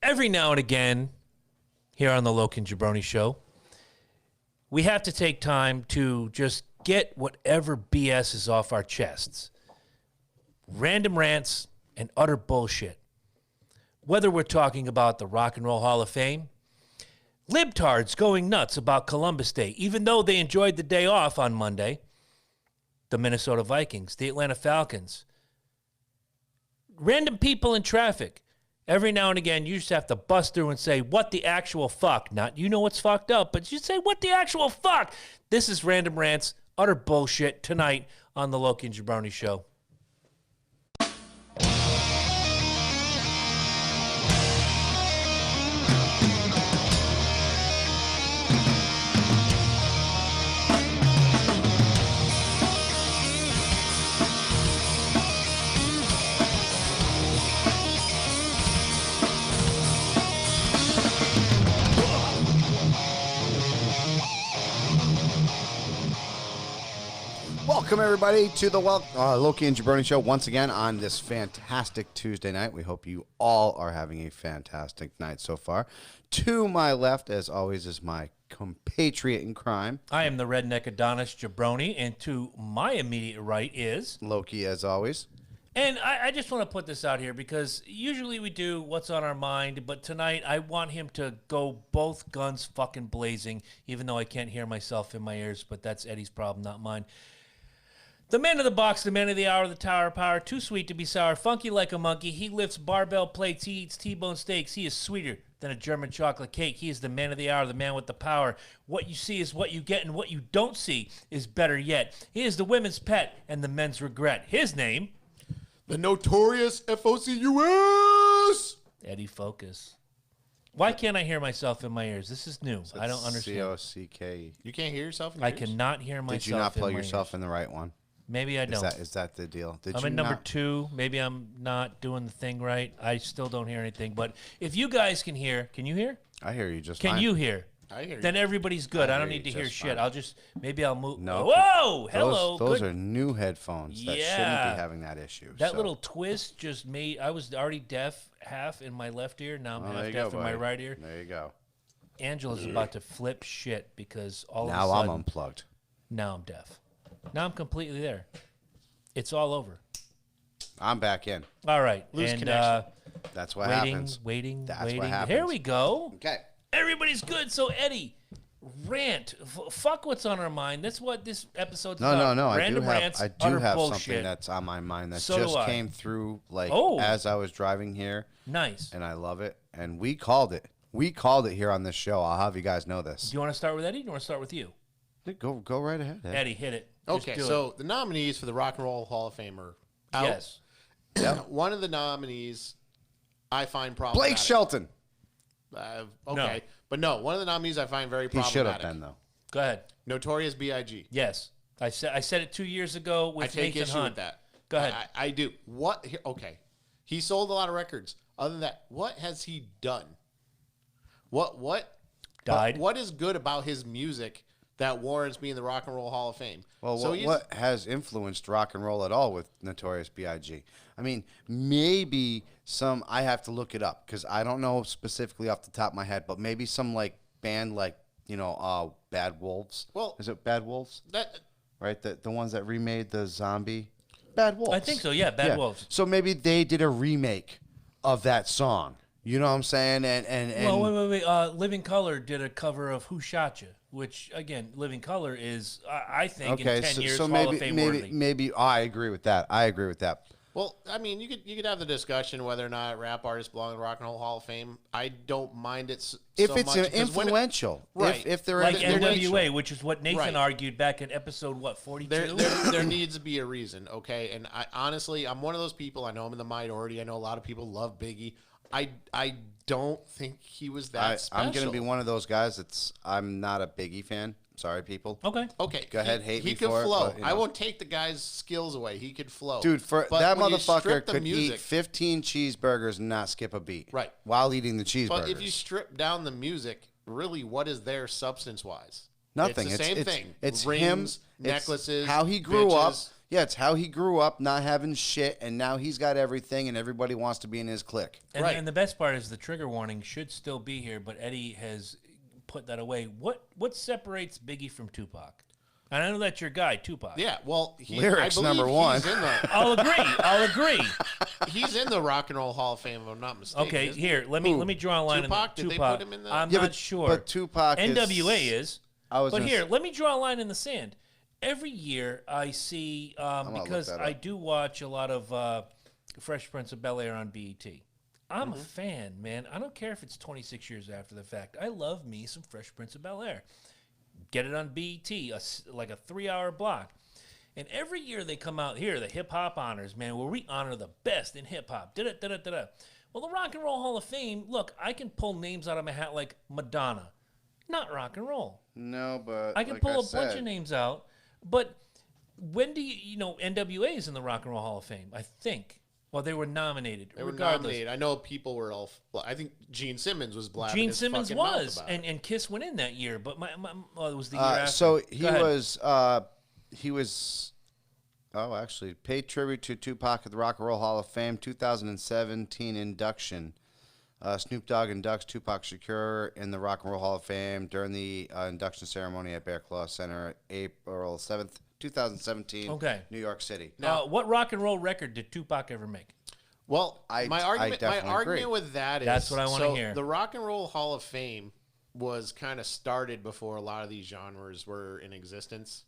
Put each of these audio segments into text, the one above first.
every now and again, here on the Loki and Jabroni Show, we have to take time to just get whatever BS is off our chests. Random rants and utter bullshit. Whether we're talking about the Rock and Roll Hall of Fame, libtards going nuts about Columbus Day, even though they enjoyed the day off on Monday, the Minnesota Vikings, the Atlanta Falcons, random people in traffic. Every now and again, you just have to bust through and say, what the actual fuck? Not, you know what's fucked up, but you say, what the actual fuck? This is Random Rants, utter bullshit, tonight on the Loki and Jabroni Show. Welcome, everybody, to the Loki and Jabroni Show once again on this fantastic Tuesday night. We hope you all are having a fantastic night so far. To my left, as always, is my compatriot in crime. I am the redneck Adonis Jabroni, and to my immediate right is... Loki, as always. And I just want to put this out here because usually we do what's on our mind, but tonight I want him to go both guns fucking blazing, even though I can't hear myself in my ears, but that's Eddie's problem, not mine. The man of the box, the man of the hour, the tower of power, too sweet to be sour, funky like a monkey. He lifts barbell plates, he eats T-bone steaks. He is sweeter than a German chocolate cake. He is the man of the hour, the man with the power. What you see is what you get, and what you don't see is better yet. He is the women's pet and the men's regret. His name... the notorious F-O-C-U-S! Eddie Focus. Why can't I hear myself in my ears? This is new. So I don't understand. C-O-C-K. You can't hear yourself in your I ears? cannot hear myself. Did you not plug in my yourself ears. in the right one? Maybe I don't. Is that the deal? I'm in number 2. Maybe I'm not doing the thing right. I still don't hear anything. But if you guys can hear, can you hear? I hear you just Can fine. you hear? I hear you. Then everybody's good. I don't hear need to you hear just shit. fine. Maybe I'll move. No. Whoa! Hello. Those Good. are new headphones that shouldn't Yeah. be having that issue. That little twist just made... I was already deaf half in my left ear. Now I'm there half you deaf go, in my buddy. right ear. There you go. Angela's about to flip shit because all Now of a sudden... I'm unplugged. Now I'm deaf. Now I'm completely there. It's all over. I'm back in. All right. Loose and connection. That's what waiting, happens. waiting, That's waiting. what happens. Here we go. Okay. Everybody's good. So, Eddie, rant. Fuck what's on our mind. That's what this episode's No, about. no. Random I rants, do utter have bullshit. something that's on my mind that So do just I. came through Oh. as I was driving here, Nice. and I love it. And we called it. We called it here on this show. I'll have you guys know this. Do you want to start with Eddie or do you want to start with you? Go right ahead. Ed. Eddie, hit it. Just Okay, do so the nominees for the Rock and Roll Hall of Fame are out. Yes. One of the nominees I find problematic. Blake Shelton. Okay, No. but no, one of the nominees I find very He problematic. should have been though. Go ahead. Notorious B.I.G. Yes. I said it 2 years ago with I take Nathan issue Hunt. with that. Go ahead. I do. What? Okay, he sold a lot of records. Other than that, what has he done? What Died. What is good about his music that warrants being in the Rock and Roll Hall of Fame? Well, So what has influenced rock and roll at all with Notorious B.I.G.? I mean, maybe some. I have to look it up because I don't know specifically off the top of my head, but maybe some like band like Bad Wolves. Well, is it Bad Wolves? that Right, the ones that remade the zombie. Bad Wolves. I think so, yeah, Bad Wolves. So maybe they did a remake of that song. You know what I'm saying? And Well, wait. Living Color did a cover of Who Shot You, which, again, Living Color is, I think, in 10 years, Hall of Fame worthy. maybe I agree with that. Well, I mean, you could have the discussion whether or not rap artists belong in the Rock and Roll Hall of Fame. I don't mind it If so it's much, 'cause influential, right. If they're Like influential. NWA, which is what Nathan Right. argued back in episode, 42? there needs to be a reason, okay? And I honestly, I'm one of those people. I know I'm in the minority. I know a lot of people love Biggie. I don't think he was that special. I'm going to be one of those guys I'm not a Biggie fan. Sorry, people. Okay. Okay, Go ahead, hate he me could for it, flow. but, I won't take the guy's skills away. He could flow, Dude, But that when you motherfucker strip the could eat music, 15 cheeseburgers and not skip a beat. Right. While eating the cheeseburgers. But if you strip down the music, really, what is there substance-wise? Nothing. It's the same thing. It's Rings, him. necklaces, It's how he grew up. bitches. Yeah, it's how he grew up, not having shit, and now he's got everything, and everybody wants to be in his clique. And, and the best part is the trigger warning should still be here, but Eddie has put that away. What separates Biggie from Tupac? And I know that's your guy, Tupac. Yeah, well, lyrics I number one. I'll agree. He's in the Rock and Roll Hall of Fame, if I'm not mistaken. Okay, here, let me draw a line. Tupac? In the, Did Tupac. they put him in the? I'm Yeah, not but, sure. But Tupac NWA is. But here, s- let me draw a line in the sand. Every year I see, because I do watch a lot of Fresh Prince of Bel-Air on BET. I'm a fan, man. I don't care if it's 26 years after the fact. I love me some Fresh Prince of Bel-Air. Get it on BET, like a 3-hour block. And every year they come out here, the hip-hop honors, man, where we honor the best in hip-hop. Da-da-da-da-da. Well, the Rock and Roll Hall of Fame, look, I can pull names out of my hat like Madonna. Not rock and roll. No, but I can pull a bunch of names out. But when do you know, NWA is in the Rock and Roll Hall of Fame, I think. Well, they were nominated. They were regardless. nominated. I know people were all. I think Gene Simmons was blabbing Gene his Simmons fucking mouth was, about it. and Kiss went in that year, but it was the year after. So Go he was. Oh, actually, paid tribute to Tupac at the Rock and Roll Hall of Fame 2017 induction. Snoop Dogg inducts Tupac Shakur in the Rock and Roll Hall of Fame during the induction ceremony at Bear Claw Center, April 7th, 2017. Okay. New York City. Now, what rock and roll record did Tupac ever make? Well, I my argument agree. with that is That's what I wanna hear. The Rock and Roll Hall of Fame was kind of started before a lot of these genres were in existence.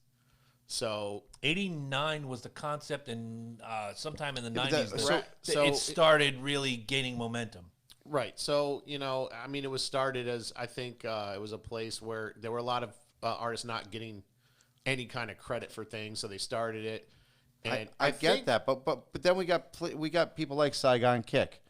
So 89 was the concept, and sometime in the but 90s, it started really gaining momentum. right, so I mean, it was started as I think it was a place where there were a lot of artists not getting any kind of credit for things, so they started it. And I get think- that, but then we got people like Saigon Kick.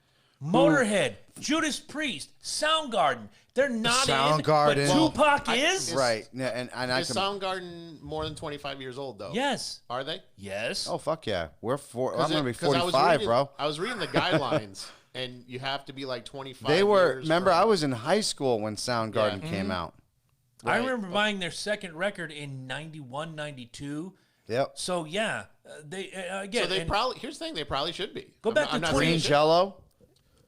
Motorhead, Judas Priest, Soundgarden. They're not Soundgarden. in, but Tupac is? Right. Yeah, and I Is can. Soundgarden more than 25 years old though? Yes. Are they? Yes. Oh fuck yeah, I'm gonna be 'Cause I was 45, reading- bro. I was reading the guidelines, and you have to be like 25. They were. years Remember, from- I was in high school when Soundgarden Yeah. came out. I Right. remember buying their second record in 91, 92. Yep. So, yeah, they again. So they and- probably. Here's the thing. They probably should be. Go back to I'm not 20 saying Green they should. Jello.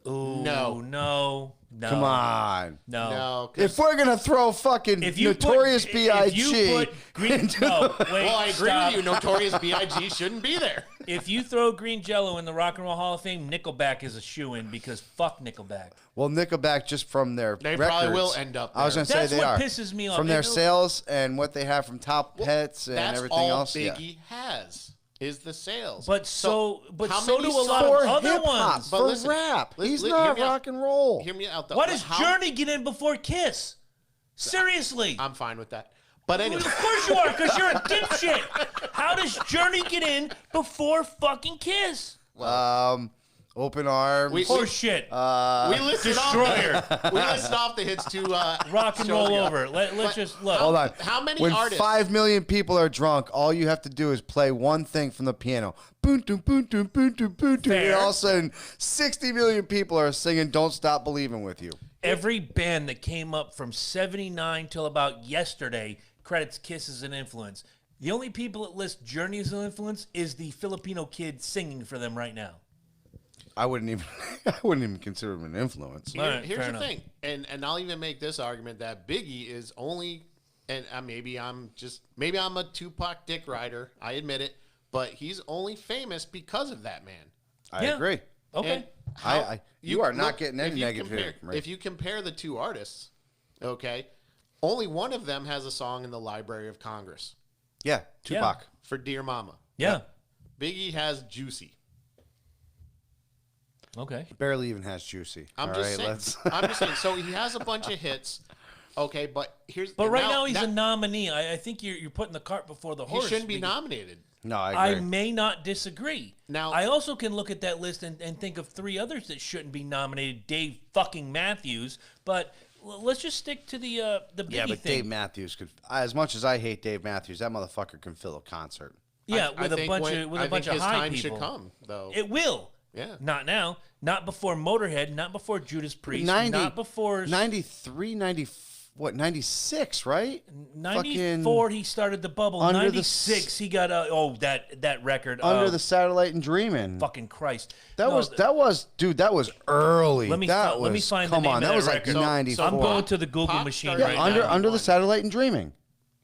Ooh, No. no. Come on. No. No. 'cause- If we're gonna throw fucking If you Notorious put, B.I.G. If you put Green, no, wait, well, I agree stop. with you. Notorious B.I.G. shouldn't be there. If you throw Green Jello in the Rock and Roll Hall of Fame, Nickelback is a shoe-in because fuck Nickelback. Well, Nickelback just from their They records, probably will end up I was there. gonna say That's they what are pisses me off. from their It'll- sales and what they have from Top Hits and That's everything all else. Biggie has is the sales. But so how do many a lot songs- of For other hip hop, ones. But for listen, rap. He's hear not me out. rock and roll. Hear me out though. Why does How- Journey get in before Kiss? Seriously. I'm fine with that. But anyway, Of course you are, because you're a dipshit. How does Journey get in before fucking Kiss? Open Arms. Horse shit. we listed Destroyer. we listed off the hits to Rock and show roll you. over. Let's just look. Hold on. How many when artists? 5 million people are drunk, all you have to do is play one thing from the piano. Boom, doom, boom, doom, boom, doom, boom, doom. And Fair. all of a sudden, 60 million people are singing Don't Stop Believing with You. Every band that came up from 79 till about yesterday credits Kiss as an influence. The only people that list Journey as an influence is the Filipino kid singing for them right now. I wouldn't even consider him an influence. All right, Here's fair the enough. thing, and I'll even make this argument that Biggie is only, and maybe I'm a Tupac dick rider. I admit it, but he's only famous because of that man. I Yeah. agree. Okay. And You are not look, getting any if you negative compare- here, Rick. If you compare the two artists, okay, only one of them has a song in the Library of Congress Yeah, Tupac. for Dear Mama. Yeah. Biggie has Juicy. Okay. Barely even has Juicy. I'm All just right, saying. let's. I'm just saying. So he has a bunch of hits. Okay, but here's. But right now now he's that- a nominee. I think you're putting the cart before the He horse. shouldn't be because- nominated. No, I I agree. may not disagree. Now- I also can look at that list and think of 3 others that shouldn't be nominated. Dave fucking Matthews. But let's just stick to the Biggie Yeah, but thing. Dave Matthews could. As much as I hate Dave Matthews, that motherfucker can fill a concert. Yeah, I with a think bunch when- of I think high his time people. should come though. It will. Yeah. Not now. Not before Motorhead. Not before Judas Priest. 90, not before 93, 96, right? 94, he started the bubble. Under the 96, he got that record. Under the Satellite and Dreaming. Fucking Christ. That was early. Let me find the name of that that was record. like 94. I'm going to the Google machine right now. Under the Satellite and Dreaming.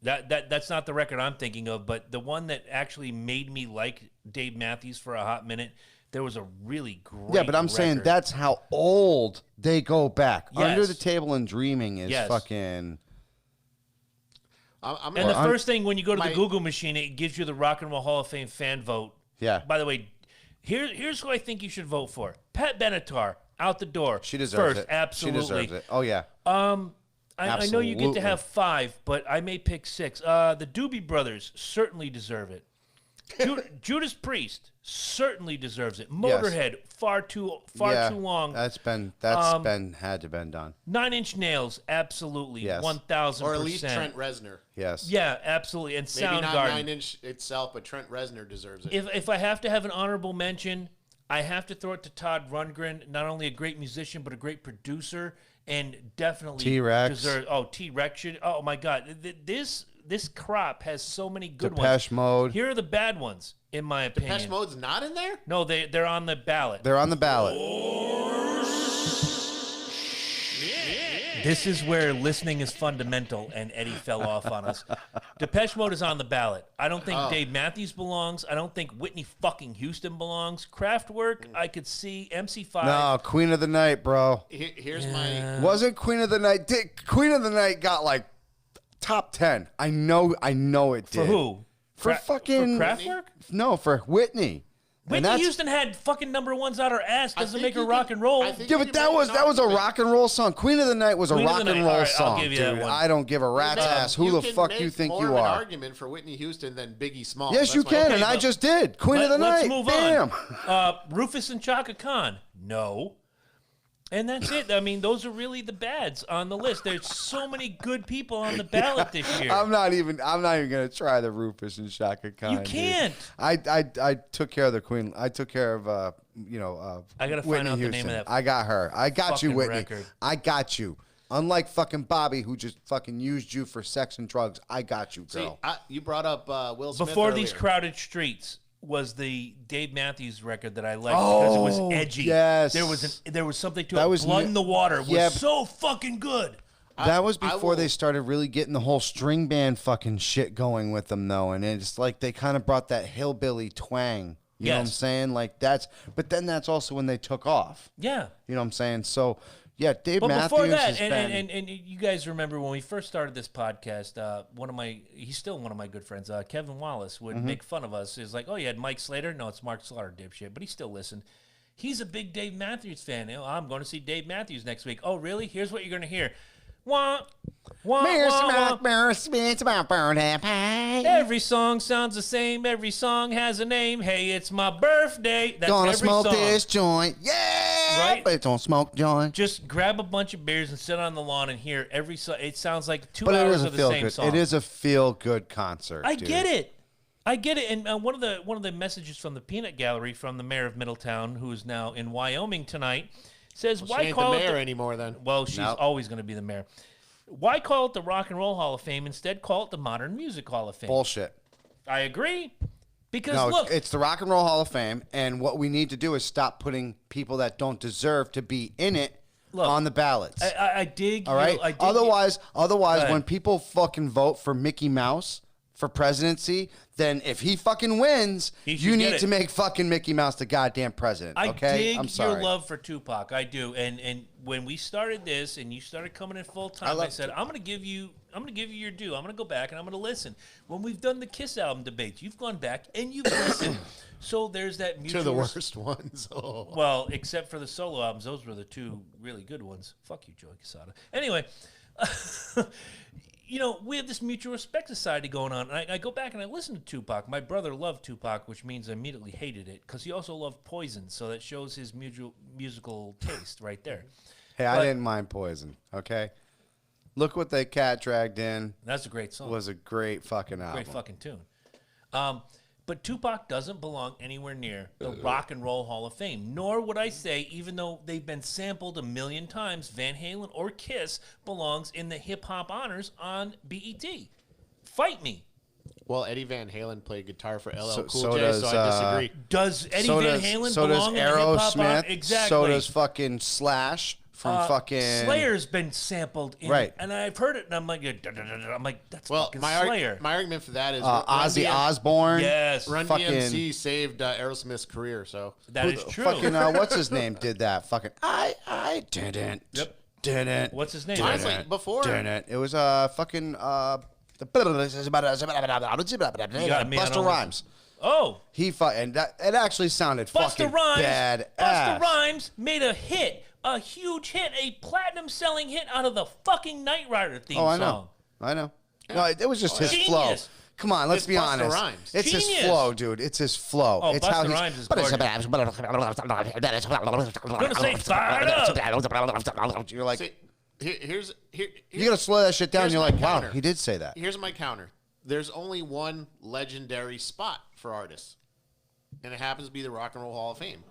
That's not the record I'm thinking of, but the one that actually made me like Dave Matthews for a hot minute. There was a really great Yeah, but I'm saying that's how old they go back. Yes. Under the Table and Dreaming is And fucking. the first thing when you go to the Google machine, it gives you the Rock and Roll Hall of Fame fan vote. Yeah. By the way, here's who I think you should vote for: Pat Benatar, out the door. She deserves first, it. Absolutely. She deserves it. Oh yeah. I know you get to have 5, but I may pick 6. The Doobie Brothers certainly deserve it. Judas Priest certainly deserves it. Motorhead, far too long. That's had to been done. 9 Inch Nails, absolutely, Yes. 1000%. Or at least Trent Reznor. Yes. Yeah, absolutely. And Maybe not Soundgarden. 9 Inch itself, but Trent Reznor deserves it. If I have to have an honorable mention, I have to throw it to Todd Rundgren. Not only a great musician, but a great producer, and definitely T-Rex. deserves. Oh, T-Rex should. Oh my God, this crop has so many good Depeche ones. Mode. Here are the bad ones, in my opinion. Depeche Mode's not in there? No, they're on the ballot. They're on the ballot. This is where listening is fundamental, and Eddie fell off on us. Depeche Mode is on the ballot. I don't think Dave Matthews belongs. I don't think Whitney fucking Houston belongs. Kraftwerk, I could see. MC5. No, Queen of the Night, bro. Here's my... Wasn't Queen of the Night? Queen of the Night got like top 10. I know it did. For who? For fucking... For Kraftwerk? No, for Whitney. Whitney Houston had fucking #1s out her ass. Doesn't make her rock and roll. Yeah, but that was a rock and roll song. Queen of the Night was a rock and roll right, song, I'll give you dude. that one. I don't give a rat's ass who the fuck you think you More are. an argument for Whitney Houston than Biggie Smalls. Yes, That's you my can, opinion. and I just did. Queen of the Let's Night. move Bam. on. Rufus and Chaka Khan. No. And that's it. I mean, those are really the bads on the list. There's so many good people on the ballot this year. I'm not even gonna try the Rufus and Shaka Khan. You can't. Dude. I took care of the Queen. I took care of I gotta find Whitney out the Houston. name of that. I got her. I got you, fucking Whitney. record. I got you. Unlike fucking Bobby, who just fucking used you for sex and drugs, I got you, girl. See, you brought up Will Smith Before earlier. These Crowded Streets was the Dave Matthews record that I liked because it was edgy. Yes. There was something to That it. was Blood in the Water was yeah, so fucking good. That was before will- they started really getting the whole string band fucking shit going with them, though. And it's like they kind of brought that hillbilly twang. You know what I'm Yes. saying? Like but then that's also when they took off. Yeah. You know what I'm saying? So, yeah, Dave But Matthews before that, has been... and you guys remember when we first started this podcast, he's still one of my good friends, Kevin Wallace, would Mm-hmm. make fun of us. He's like, oh, you had Mike Slater? No, it's Mark Slaughter, dipshit. But he still listened. He's a big Dave Matthews fan. You know, I'm going to see Dave Matthews next week. Oh, really? Here's what you're going to hear. Wah, wah, wah, wah. Every song sounds the same. Every song has a name. Hey, it's my birthday. That's Gonna every smoke song. this joint. Yeah! Right? But don't smoke joint. Just grab a bunch of beers and sit on the lawn and hear every song. It sounds like 2 But it hours is a of the feel same good. song. It is a feel good concert. I dude. get it. I get it. And one of the messages from the Peanut Gallery from the mayor of Middletown, who is now in Wyoming tonight, says, She "Why ain't call the it mayor anymore then. Well, she's Nope. always going to be the mayor. Why call it the Rock and Roll Hall of Fame? Instead, call it the Modern Music Hall of Fame." Bullshit. I agree. Because No, look, it's the Rock and Roll Hall of Fame, and what we need to do is stop putting people that don't deserve to be in it on the ballots. I dig. all right. I dig Otherwise, ahead. when people fucking vote for Mickey Mouse for presidency, then if he fucking wins, He should you get need it. to make fucking Mickey Mouse the goddamn president. I Okay, dig I'm sorry. your love for Tupac. I do. And when we started this and you started coming in full time, I love said, I'm gonna give you your due. I'm gonna go back and I'm gonna listen. When we've done the Kiss album debates, you've gone back and you've listened. So there's that mutual To the worst ones. Oh. Well, except for the solo albums, those were the 2 really good ones. Fuck you, Joey Casada. Anyway, you know, we have this mutual respect society going on. And I go back and I listen to Tupac. My brother loved Tupac, which means I immediately hated it because he also loved Poison. So that shows his musical taste right there. Hey, I didn't mind Poison. Okay, look what they cat dragged in. That's a great song. Was a great fucking album. Great fucking tune. But Tupac doesn't belong anywhere near the Rock and Roll Hall of Fame. Nor would I say, even though they've been sampled a million times, Van Halen or Kiss belongs in the hip hop honors on BET. Fight me. Well, Eddie Van Halen played guitar for LL Cool so J, does, so I disagree. Does Eddie Van Halen belong in the hip hop? Aerosmith. Exactly. So does fucking Slash from fucking Slayer's been sampled in, Right. and I've heard it, and I'm like, that's fucking Slayer. My argument for that is Ozzy Osbourne. Yes, Run fucking- DMC saved Aerosmith's career, so that is true. Fucking what's his name did that? Fucking I didn't. Yep. Didn't. What's his name? honestly, before Didn't. It was fucking You got me Busta on- Rhymes. Oh, He and that it actually sounded Busta fucking Rhymes. bad. Busta Rhymes made a hit, a huge hit, a platinum-selling hit out of the fucking Knight Rider theme Oh, I know. song. I know. No, it was just his flow. Genius. Come on, let's It's be Busta honest. Rhymes. It's his Genius. flow, dude. It's his flow. Oh, it's Busta Rhymes is gorgeous. Gonna say fired up. You're like, see, here's you gotta slow that shit down. here's You're my like, wow, counter. he did say that. Here's my counter. There's only one legendary spot for artists, and it happens to be the Rock and Roll Hall of Fame.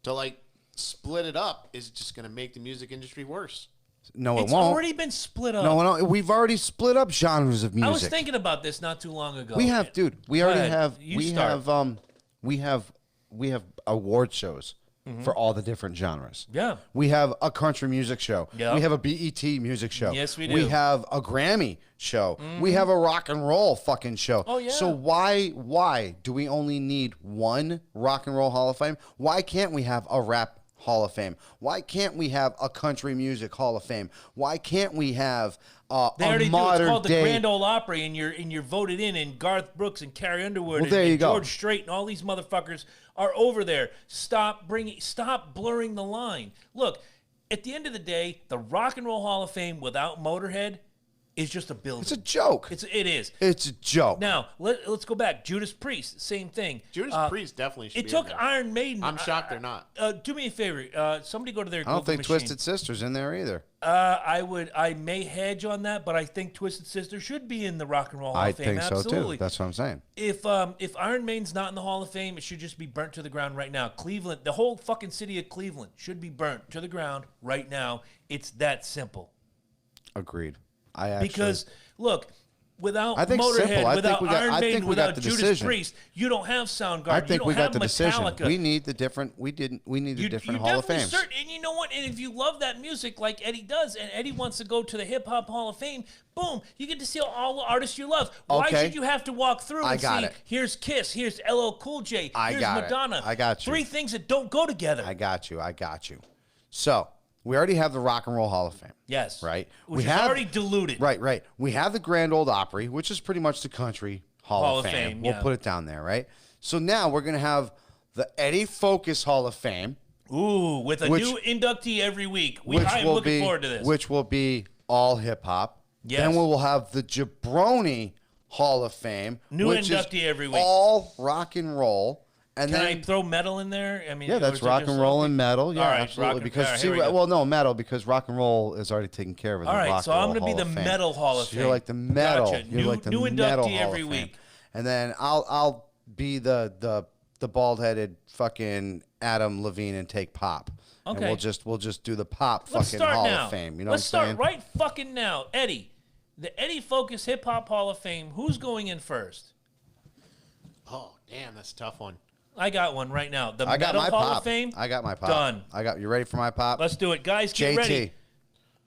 To like split it up is just going to make the music industry worse. No, it It's won't. already been split up. No, we've already split up genres of music. I was thinking about this not too long ago. we have, dude. We Go already ahead. have. You We start. have. We have award shows for all the different genres. Yeah. We have a country music show. Yep. We have a BET music show. Yes, we We do. have a Grammy show. We have a rock and roll fucking show. Oh, yeah. So why do we only need one Rock and Roll Hall of Fame? Why can't we have a rap Hall of Fame? Why can't we have a country music Hall of Fame? Why can't we have They a already do. It's modern called the day? Grand Ole Opry, and you're voted in, and Garth Brooks and Carrie Underwood Well, there and you go. George Strait and all these motherfuckers are over there. Stop blurring the line. Look, at the end of the day, the Rock and Roll Hall of Fame without Motorhead is just a building. It's a joke. It is. It's a joke. Now let's go back. Judas Priest, same thing. Judas Priest definitely should It be took in there. Iron Maiden. I'm shocked they're not. Do me a favor. Somebody go to their I don't Google think machine. Twisted Sister's in there either. I may hedge on that, but I think Twisted Sister should be in the Rock and Roll Hall I of Fame. think so Absolutely. too. That's what I'm saying. If Iron Maiden's not in the Hall of Fame, it should just be burnt to the ground right now. Cleveland, the whole fucking city of Cleveland should be burnt to the ground right now. It's that simple. Agreed. I actually Because look, without I think Motorhead, simple. I think without we got- Iron I think Maiden, we got without the Judas decision. Priest, you don't have Soundgarden. I you think don't we got have the decision. Metallica. We need the different. We need a different Hall of definitely Fames. certain- and you know what? And if you love that music like Eddie does, and Eddie wants to go to the Hip Hop Hall of Fame, boom, you get to see all the artists you love. Why Okay. should you have to walk through I and got see, it. here's Kiss, here's LL Cool J, I here's got it. Madonna. I got you. Three things that don't go together. I got you. So we already have the Rock and Roll Hall of Fame. Yes. Right. Which is already diluted. Right. We have the Grand Ole Opry, which is pretty much the country Hall of Fame. We'll yeah. put it down there, right? So now we're gonna have the Eddie Focus Hall of Fame, Ooh, with a Which- new inductee every week. which I am will looking be forward to this. which will be all hip hop. Yes. Then we will have the Jabroni Hall of Fame, New which is inductee every week. all rock and roll. And Can then I throw metal in there? I mean, yeah, or that's is it rock just and roll something- and metal. Yeah, All right, absolutely. rock and- Because all right, see, here we go. well, no metal because rock and roll is already taken care of. In All the right, rock so and I'm roll gonna be Hall the of Fame. metal Hall of So Fame. you're like the metal. Gotcha. You're New- like the new metal inductee Hall every of Fame. week. And then I'll be the bald headed fucking Adam Levine and take pop. And Okay. we'll just do the pop Let's fucking start Hall now. of Fame. You know Let's what I'm start saying? right fucking now. Eddie, the Eddie Focus Hip Hop Hall of Fame. Who's going in first? Oh, damn, that's a tough one. I got one right now. The I got Metal my Hall pop. of Fame. I got my pop. Done. You ready for my pop? Let's do it, guys. Get JT. ready.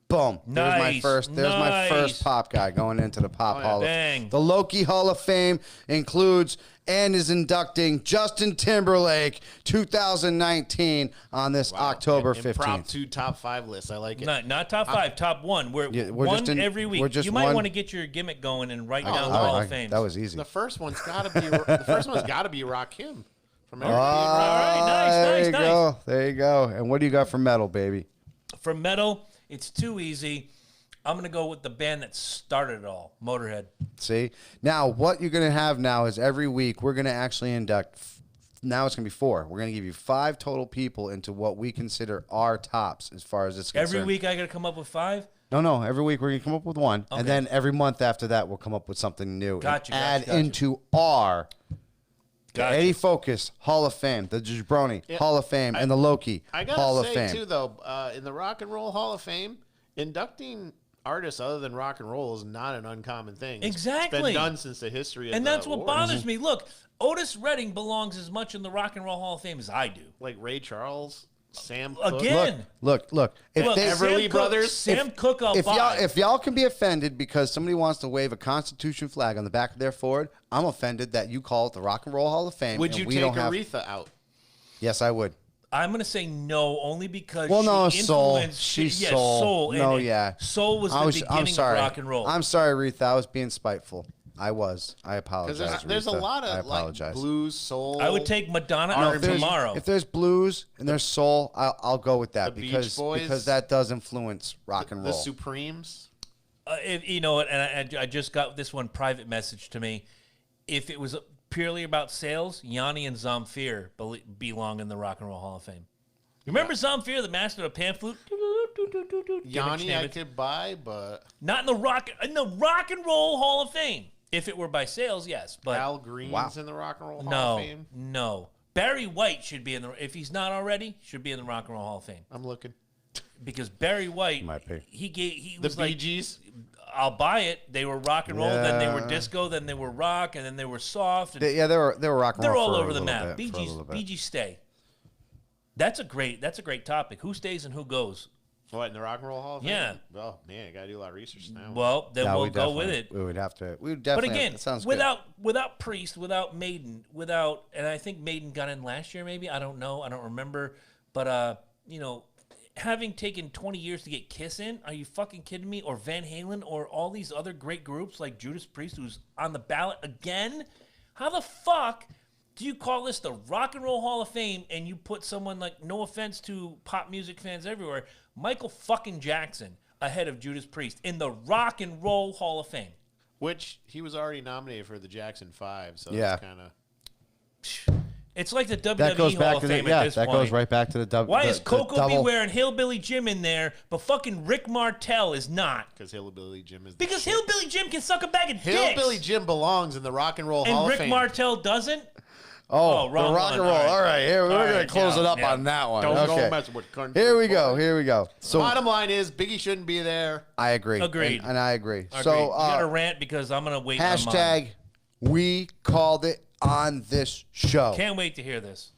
Boom. There's my Nice, first. There's my nice. first pop guy going into the pop yeah. Hall of Bang. The Loki Hall of Fame includes and is inducting Justin Timberlake 2019 on this October 15th. Impromptu top 5 list. I like it. Not top five, top one. We're we're just one in- every week. we're just You might one- want to get your gimmick going and write down the Oh, Hall I- of Fame. that was easy. The first one's got to be Rakim from every All right, nice, there nice, you nice. go. There you go. And what do you got for metal, baby? For metal, it's too easy. I'm gonna go with the band that started it all, Motorhead. See? Now, what you're going to have now is every week we're going to actually induct. Now it's going to be 4. We're going to give you 5 total people into what we consider our tops as far as it's concerned. Every week I gotta come up with 5. No. Every week we're going to come up with one. Okay. And then every month after that, we'll come up with something new. and Gotcha, add gotcha. into our Gotcha. Eddie Focus, Hall of Fame. The Jabroni, Hall of Fame. And the Loki, I Hall gotta of say Fame. too, though, in the Rock and Roll Hall of Fame, inducting artists other than rock and roll is not an uncommon thing. Exactly. It's been done since the history of And the that's what awards. bothers me. Look, Otis Redding belongs as much in the Rock and Roll Hall of Fame as I do. Like Ray Charles, Sam Cooke. Again. Look. If Look, they, Everly Sam Brothers. Cooke, Sam Cooke, I'll if buy. y'all can be offended because somebody wants to wave a Constitution flag on the back of their Ford, I'm offended that you call it the Rock and Roll Hall of Fame. Would and you we take don't have, Aretha out? Yes, I would. I'm going to say no, only because Well, no, she Soul. influenced... She's yeah, Soul. No, and yeah. Soul was the I'm beginning sorry. of rock and roll. I'm sorry, Aretha. I was being spiteful. I was. I apologize. Because there's a Aretha. lot I of like apologize. blues, soul. I would take Madonna No, or if there's- Tomorrow. If there's blues and there's soul, I'll go with that The Beach because Boys. that does influence rock and the roll. Supremes. You know what? And I just got this one private message to me. If it was purely about sales, Yanni and Zamfir belong in the Rock and Roll Hall of Fame. Remember Zamfir, the master of pan flute? Yanni I could buy, but Not in the Rock and Roll Hall of Fame. If it were by sales, yes, but Al Green's in the Rock and Roll Hall no, of Fame. no. Barry White should be in the. If he's not already, should be in the Rock and Roll Hall of Fame I'm looking. because Barry White, Might be. he The was Bee like, Gees. I'll buy it. They were rock and roll, then they were Yeah. disco, then they were rock, and then they were soft. And They were rock and they're roll all for over a the little map. bit, for a little bit. Bee Gees stay. That's a great topic. Who stays and who goes? What, in the Rock and Roll Hall of Fame? Yeah. Oh, man, I got to do a lot of research now. Well, then No, we'll we go with definitely- it. We would have to. We would But definitely. again, that sounds without Priest, without Maiden, and I think Maiden got in last year. Maybe I don't know. I don't remember. But having taken 20 years to get Kiss in, are you fucking kidding me? Or Van Halen, or all these other great groups like Judas Priest, who's on the ballot again? How the fuck do you call this the Rock and Roll Hall of Fame and you put someone like, no offense to pop music fans everywhere, Michael fucking Jackson ahead of Judas Priest in the Rock and Roll Hall of Fame? Which he was already nominated for the Jackson 5, so Yeah. that's kind of... It's like the WWE That goes Hall back of to Fame the, at this that point. goes right back to the double. Why the, is the Coco double, Beware and Hillbilly Jim in there, but fucking Rick Martel is not? Because Hillbilly Jim is... the Because shit. Hillbilly Jim can suck a bag of Hillbilly dicks. Jim belongs in the Rock and Roll Hall And of Rick Fame. Martel doesn't? Oh, the wrong rock one. and roll. All right. All right, here we're All gonna right, close yeah, it up yeah. on that one. Don't Okay. go mess with country. Here we go. Here we go. So Bottom line is, Biggie shouldn't be there. I agree. Agreed. And I agree. Agreed. So You got a rant because I'm going to wait on mine. hashtag we called it on this show. Can't wait to hear this.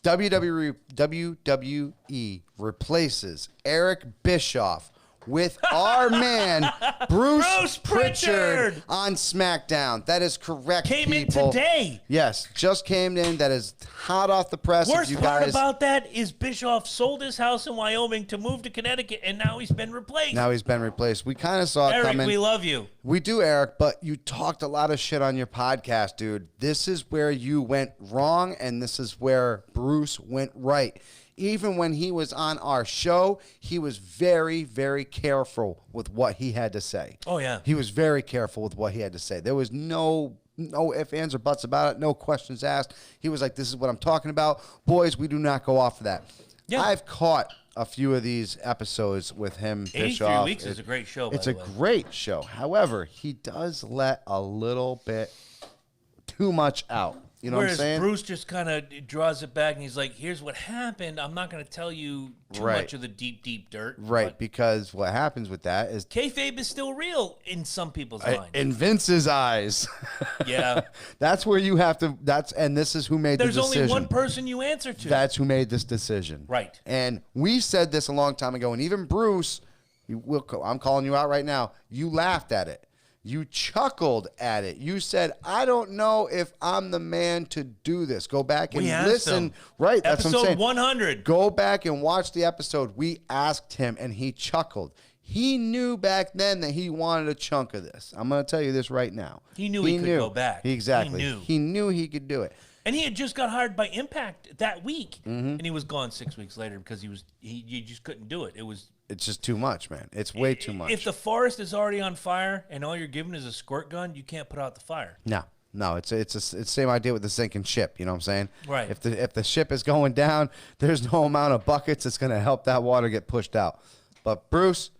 WWE replaces Eric Bischoff with our man Bruce, Bruce Pritchard on SmackDown. That is correct. Came in people. today. Yes, just came in. That is hot off the press. Worst you part guys, about that is Bischoff sold his house in Wyoming to move to Connecticut, and now he's been replaced. now he's been replaced. We kind of saw it Eric, coming. we love you. We do, Eric, but you talked a lot of shit on your podcast, dude. This is where you went wrong, and this is where Bruce went right. Even when he was on our show, he was very, very careful with what he had to say. Oh, yeah. He was very careful with what he had to say. There was no ifs, ands, or buts about it, no questions asked. He was like, this is what I'm talking about. Boys, we do not go off of that. Yeah. I've caught a few of these episodes with him. 83 Bischoff. Weeks is a great show, by It's the a way. great show. However, he does let a little bit too much out. You know Whereas what I'm saying? Bruce just kind of draws it back and he's like, here's what happened. I'm not going to tell you too Right. much of the deep, deep dirt. Right, but because what happens with that is kayfabe is still real in some people's minds. in Vince's eyes. Yeah. That's where you have to. And this is who made There's the decision. only one person you answer to. That's who made this decision. Right. And we said this a long time ago, and even Bruce, I'm calling you out right now. You laughed at it. You chuckled at it. You said, I don't know if I'm the man to do this. Go back and We asked listen. him. Right. That's what I'm Episode saying. 100. Go back and watch the episode. We asked him, and he chuckled. He knew back then that he wanted a chunk of this. I'm going to tell you this right now. He knew he could go back. Exactly. He knew. He knew he could do it. And he had just got hired by Impact that week. Mm-hmm. And he was gone 6 weeks later because he just couldn't do it. It's just too much, man. It's way too much. If the forest is already on fire and all you're given is a squirt gun, you can't put out the fire. No, it's the same idea with the sinking ship. You know what I'm saying? Right. If the ship is going down, there's no amount of buckets that's going to help that water get pushed out. But Bruce,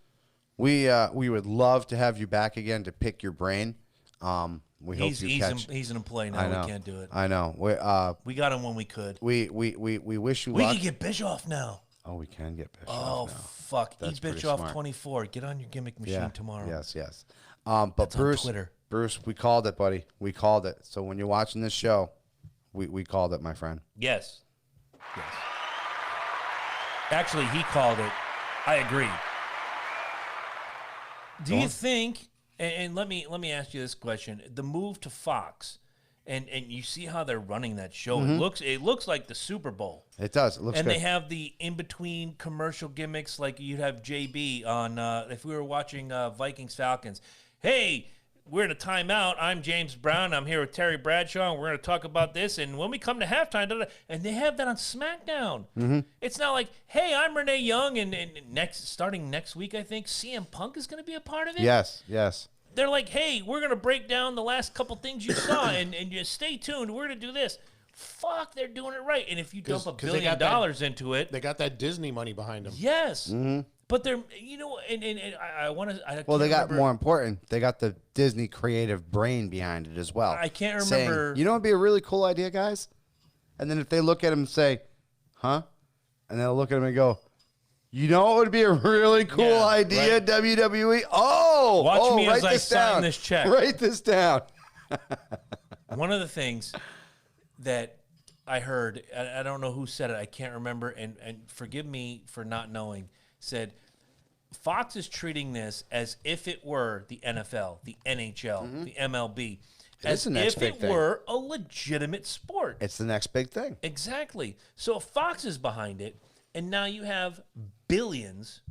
we would love to have you back again to pick your brain. We hope you catch. He's an employee now. I know. We can't do it. I know. We got him when we could. We wish you We luck. can get Bischoff now. Oh, we can get Bischoff Oh, now. fuck. That's pretty Bischoff smart. 24. Get on your gimmick machine tomorrow. Yes. But That's on Bruce, Twitter. Bruce, we called it, buddy. We called it. So when you're watching this show, we called it, my friend. Yes. Actually, he called it. I agree. Do you think, and let me ask you this question, the move to Fox, and you see how they're running that show, it looks like the Super Bowl. It does. It looks And good. they have the in-between commercial gimmicks, like you'd have JB on, if we were watching Vikings-Falcons. Hey, we're in a timeout. I'm James Brown. I'm here with Terry Bradshaw, and we're going to talk about this. And when we come to halftime, and they have that on SmackDown. It's not like, hey, I'm Renee Young, and starting next week, I think, CM Punk is going to be a part of it. Yes. They're like, hey, we're going to break down the last couple things you saw, and you stay tuned. We're going to do this. Fuck, they're doing it right. And if you dump $1 billion into it. They got that Disney money behind them. Yes. But they're, and I want to. Well, they got more important. They got the Disney creative brain behind it as well. I can't saying, remember. you know, it'd be a really cool idea, guys. And then if they look at him and say, "Huh," and they'll look at him and go, "You know, what would be a really cool idea, right. WWE." Oh, Watch me write as I this sign down. this check. Write this down. One of the things that I heard, I don't know who said it, I can't remember, and forgive me for not knowing, said Fox is treating this as if it were the NFL, the NHL, the MLB, as the next if big it thing. were a legitimate sport. It's the next big thing. Exactly. So if Fox is behind it, and now you have billions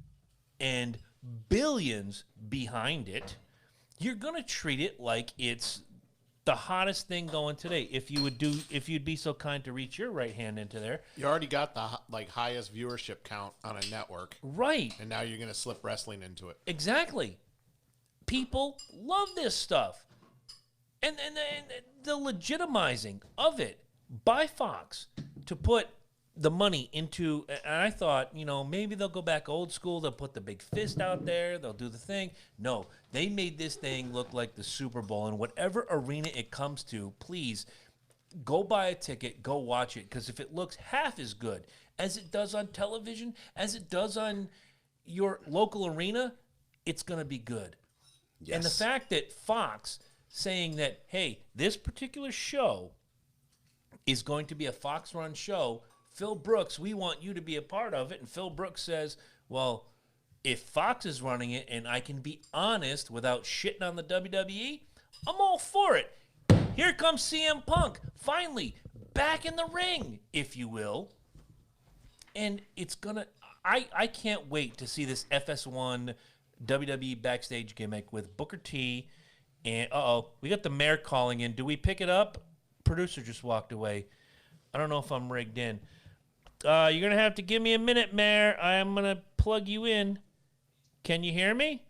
and billions behind it, you're going to treat it like it's the hottest thing going today. If you'd be so kind to reach your right hand into there. You already got the highest viewership count on a network, Right. and now you're going to slip wrestling into it. Exactly. People love this stuff. And the legitimizing of it by Fox to put the money into, and I thought, maybe they'll go back old school. They'll put the big fist out there. They'll do the thing. No, they made this thing look like the Super Bowl. And whatever arena it comes to, please go buy a ticket, go watch it. Because if it looks half as good as it does on television, as it does on your local arena, it's going to be good. Yes. And the fact that Fox saying that, hey, this particular show is going to be a Fox-run show, Phil Brooks, we want you to be a part of it. And Phil Brooks says, well, if Fox is running it and I can be honest without shitting on the WWE, I'm all for it. Here comes CM Punk, finally, back in the ring, if you will. And it's going to, I can't wait to see this FS1 WWE backstage gimmick with Booker T. And, we got the mayor calling in. Do we pick it up? Producer just walked away. I don't know if I'm rigged in. You're going to have to give me a minute, Mayor. I'm going to plug you in. Can you hear me?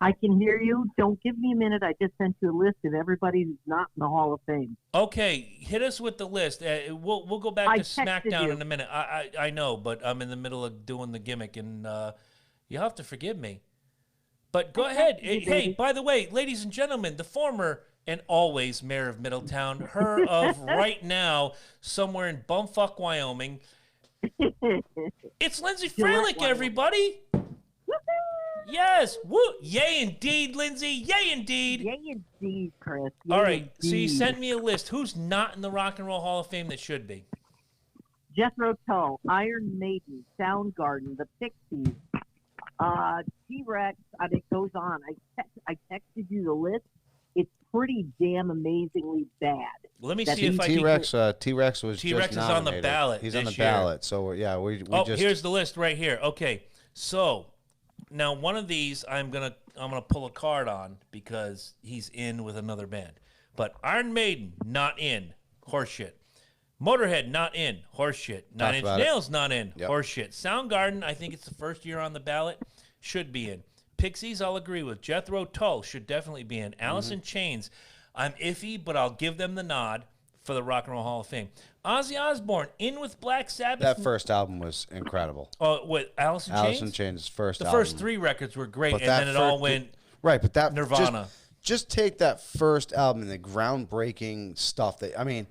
I can hear you. Don't give me a minute. I just sent you a list of everybody who's not in the Hall of Fame. Okay, hit us with the list. We'll go back I to texted SmackDown you. in a minute. I know, but I'm in the middle of doing the gimmick, and you'll have to forgive me. But go ahead. you, Hey, baby. by the way, ladies and gentlemen, the former and always mayor of Middletown, her of right now somewhere in bumfuck Wyoming. It's Lindsay Fralick, Wyoming. everybody. Yes. Woo. Yay, indeed, Lindsay. Yay, indeed. Yay, indeed, Chris. Yay, All right. So you indeed. sent me a list. Who's not in the Rock and Roll Hall of Fame that should be? Jethro Tull, Iron Maiden, Soundgarden, The Pixies, T-Rex. It goes on. I texted you the list. It's pretty damn amazingly bad. Let me That see if I can. T-Rex was T-Rex just is on the nominated. ballot He's on the this year. ballot. So yeah, we just Here's the list right here. Okay, so now one of these I'm gonna pull a card on because he's in with another band. But Iron Maiden not in, horseshit. Motorhead not in, horseshit. Nine Inch about it. Nails not in, Yep. horseshit. Soundgarden, I think it's the first year on the ballot, should be in. Pixies, I'll agree with. Jethro Tull should definitely be in. Alice in Chains, I'm iffy, but I'll give them the nod for the Rock and Roll Hall of Fame. Ozzy Osbourne in with Black Sabbath. that first album was incredible. Oh, what, Alice in Chains? Alice in Chains' first The album. first three records were great, But and that then it all first- went right, but that Nirvana. just take that first album and the groundbreaking stuff that, I mean,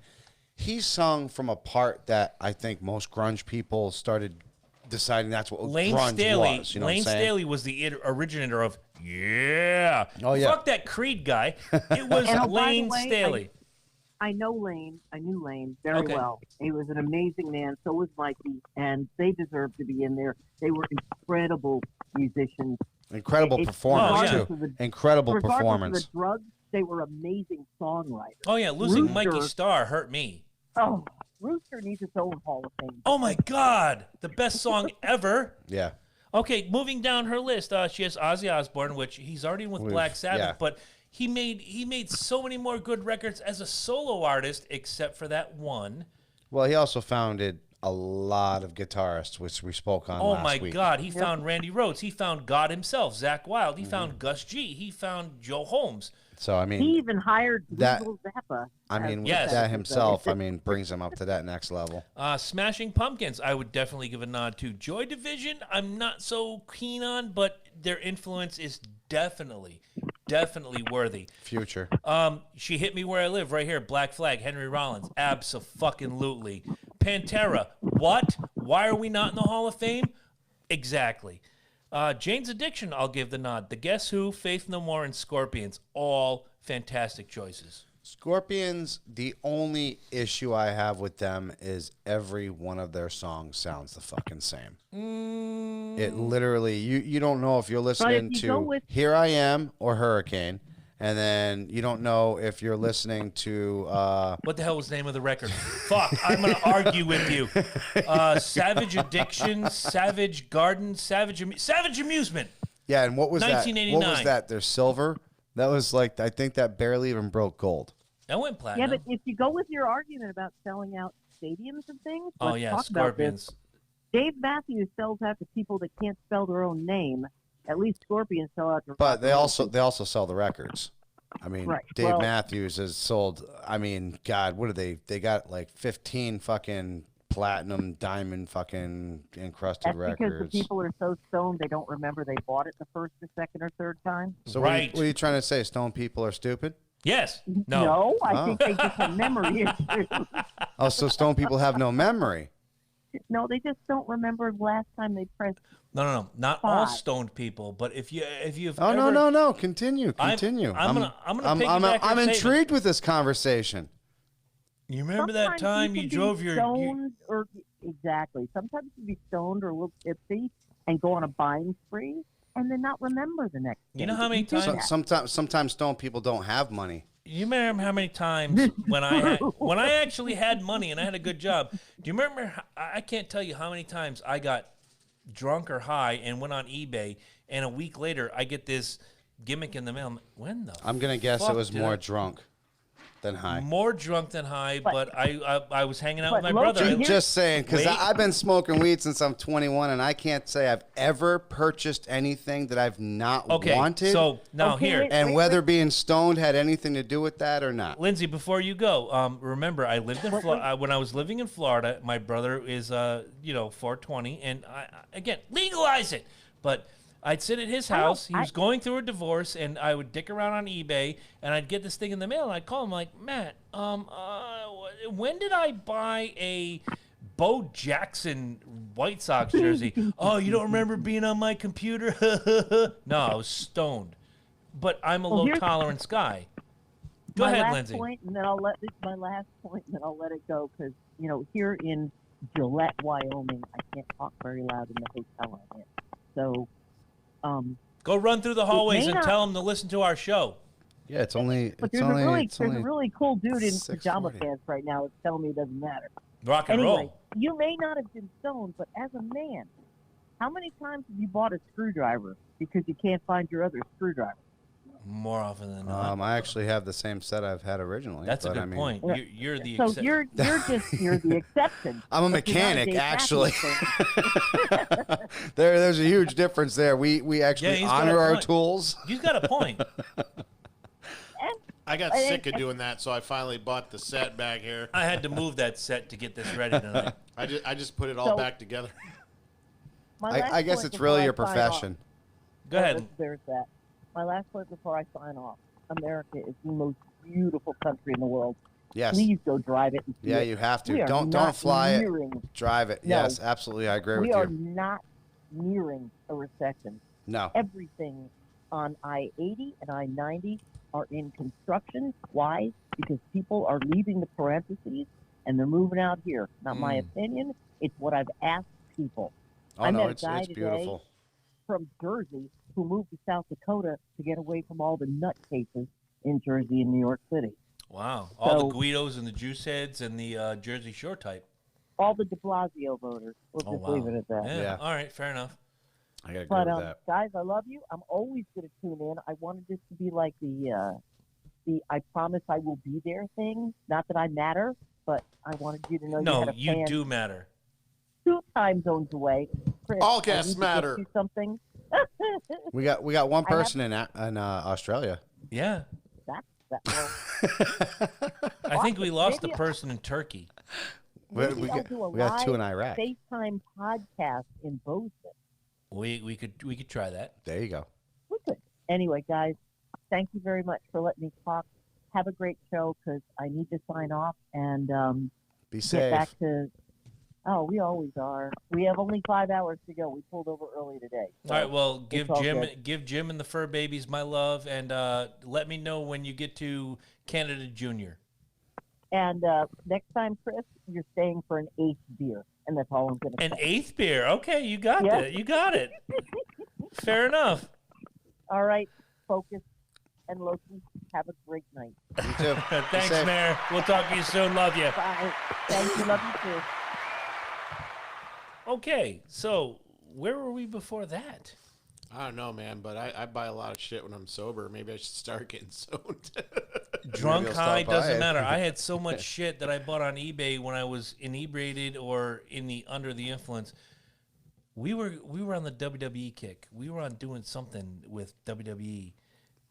he sung from a part that I think most grunge people started deciding that's what Lane grunge Staley. was. You know Lane what I'm saying? Staley was the originator of yeah. Oh, yeah. Fuck that Creed guy. It was And, oh, by the Lane way, Staley. I know Lane. I knew Lane very Okay. well. He was an amazing man. So was Mikey, and they deserved to be in there. They were incredible musicians. Incredible It- performance, regardless too. of the- Incredible Regardless performance. of the drugs, they were amazing songwriters. Oh yeah, losing Rooster- Mikey Starr hurt me. Oh, Rooster needs its own Hall of Fame. Oh my God, the best song ever. Yeah. Okay, moving down her list, she has Ozzy Osbourne, which he's already in with Black Sabbath, yeah. but he made so many more good records as a solo artist, except for that one. Well, he also founded a lot of guitarists, which we spoke on Oh last my week. God, he found Randy Rhoads, he found God himself, Zach Wilde, he found Gus G, he found Joe Holmes. So, I He mean, even hired that- Weasel Zappa. I mean, Yes. that himself, I mean, brings him up to that next level. Smashing Pumpkins, I would definitely give a nod to. Joy Division, I'm not so keen on, but their influence is definitely worthy. Future. She Hit Me Where I Live, right here. Black Flag, Henry Rollins, abso-fucking-lutely. Pantera, what? Why are we not in the Hall of Fame? Exactly. Jane's Addiction, I'll give the nod. The Guess Who, Faith No More, and Scorpions, all fantastic choices. Scorpions, the only issue I have with them is every one of their songs sounds the fucking same. It literally, you don't know if you're listening you go to with- Here I Am or Hurricane, and then you don't know if you're listening to What the hell was the name of the record? Fuck, I'm going to argue with you. Savage Addiction, Savage Garden, Savage Amusement. yeah, and what was that? What 1989. was that? There's Silver. That was like, I think that barely even broke gold. That went Yeah, platinum. but if you go with your argument about selling out stadiums and things, Oh, let's yeah, talk about this. Scorpions. Dave Matthews sells out to people that can't spell their own name. At least Scorpions sell out to. But they also sell the records. I mean, Right. Dave Well- Matthews has sold. I mean, God, what are they? They got like 15 fucking platinum, diamond, fucking encrusted That's because the records. people are so stoned they don't remember they bought it the first or second or third time. So Right. what are you trying to say? Stone people are stupid? Yes. No. No, I Oh. think they just have memory issues. Oh, so stone people have no memory. No, they just don't remember the last time they pressed. No. Not all Five. stoned people, but if you've Oh ever, no! Continue. I'm Continue. gonna piggyback I'm your statement. intrigued with this conversation. You remember that Sometimes time you can be drove your stoned or exactly. Sometimes you can be stoned or a little tipsy and go on a buying spree and then not remember the next. You know day. how many do times- that. Sometimes stone people don't have money. You remember how many times when I actually had money and I had a good job? Do you remember? I can't tell you how many times I got drunk or high and went on eBay, and a week later I get this gimmick in the mail. When the I'm gonna guess fuck it was did more I- drunk than high. more drunk than high, but I was hanging out with my but brother. Loki, Just saying, because Wait. I've been smoking weed since I'm 21, and I can't say I've ever purchased anything that I've not Okay, wanted. so now Okay, here, wait. and whether being stoned had anything to do with that or not. Lindsay, before you go, remember I lived in when I was living in Florida. My brother is 420, and again legalize it. But I'd sit at his house. He was going through a divorce, and I would dick around on eBay, and I'd get this thing in the mail, and I'd call him like, Matt, when did I buy a Bo Jackson White Sox jersey? Oh, you don't remember being on my computer? No, I was stoned. But I'm a Well, low here's- tolerance guy. Go my ahead, last Lindsay. point, and then I'll let my last point, and then I'll let it go because here in Gillette, Wyoming, I can't talk very loud in the hotel I'm in. So, Go run through the hallways and not- tell them to listen to our show. Yeah, it's only. but It's there's only. a it's there's only a really cool dude in 6:40. pajama pants right now that's telling me it doesn't matter. Rock and Anyway, roll. you may not have been stoned, but as a man, how many times have you bought a screwdriver because you can't find your other screwdriver? More often than not. I actually have the same set I've had originally. That's a but good I mean, point. Yeah. You're the So exception. you're the exception. I'm a But you're not a mechanic, Dave actually. Matthews fan. There's a huge difference there. We actually he's got honor a our point. tools. You've got a point. I got I- sick of doing that, so I finally bought the set back here. I had to move that set to get this ready tonight. I just put it all So- back together. My last I guess point it's before really I your sign off- profession. Go ahead. There's that. My last point before I sign off. America is the most beautiful country in the world. Yes. Please go drive it and see Yeah, it. you have to. We are Don't not fly nearing, it. Drive it. No. Yes, absolutely. I agree with We are you. not nearing a recession. No. Everything on I-80 and I-90 are in construction. Why? Because people are leaving the parentheses and they're moving out here. Not my opinion. It's what I've asked people. Oh, I no, met a it's guy beautiful. today from Jersey who moved to South Dakota to get away from all the nutcases in Jersey and New York City. Wow. All So- the Guidos and the Juice Heads and the Jersey Shore type. All the de Blasio voters. We'll Oh, just wow. leave it at that. Yeah. All right. Fair enough. I gotta agree But with that. guys, I love you. I'm always going to tune in. I wanted this to be like the I promise I will be there thing. Not that I matter, but I wanted you to know you No, had a you fan do matter. 2 time zones away. Chris, All I guests need to matter. get you something. We got one I have- person in Australia. Yeah. I think we lost the Maybe- person in Turkey. Maybe we I'll got- do a we got 2 in live Iraq. FaceTime podcast in Bozeman. We could try that. There you go. We could. Anyway, guys, thank you very much for letting me talk. Have a great show because I need to sign off and Be get safe. back to. Oh, we always are. We have only 5 hours to go. We pulled over early today. So All right. Well, give all Jim good. and the Fur Babies my love, and let me know when you get to Canada Junior. And next time, Chris, you're staying for an 8th beer, and that's all I'm going to An say. 8th beer. Okay, you got Yeah. it. You got it. Fair enough. All right, focus and Loki. Have a great night. You too. Be Thanks, safe. Mayor. We'll talk to you soon. Love you. Bye. Thank you. Love you too. Okay, so where were we before that? I don't know, man, but I buy a lot of shit when I'm sober. Maybe I should start getting stoned. Drunk, you'll high, stop by doesn't it. matter. I had so much shit that I bought on eBay when I was inebriated or under the influence. We were on the WWE kick. We were on doing something with WWE,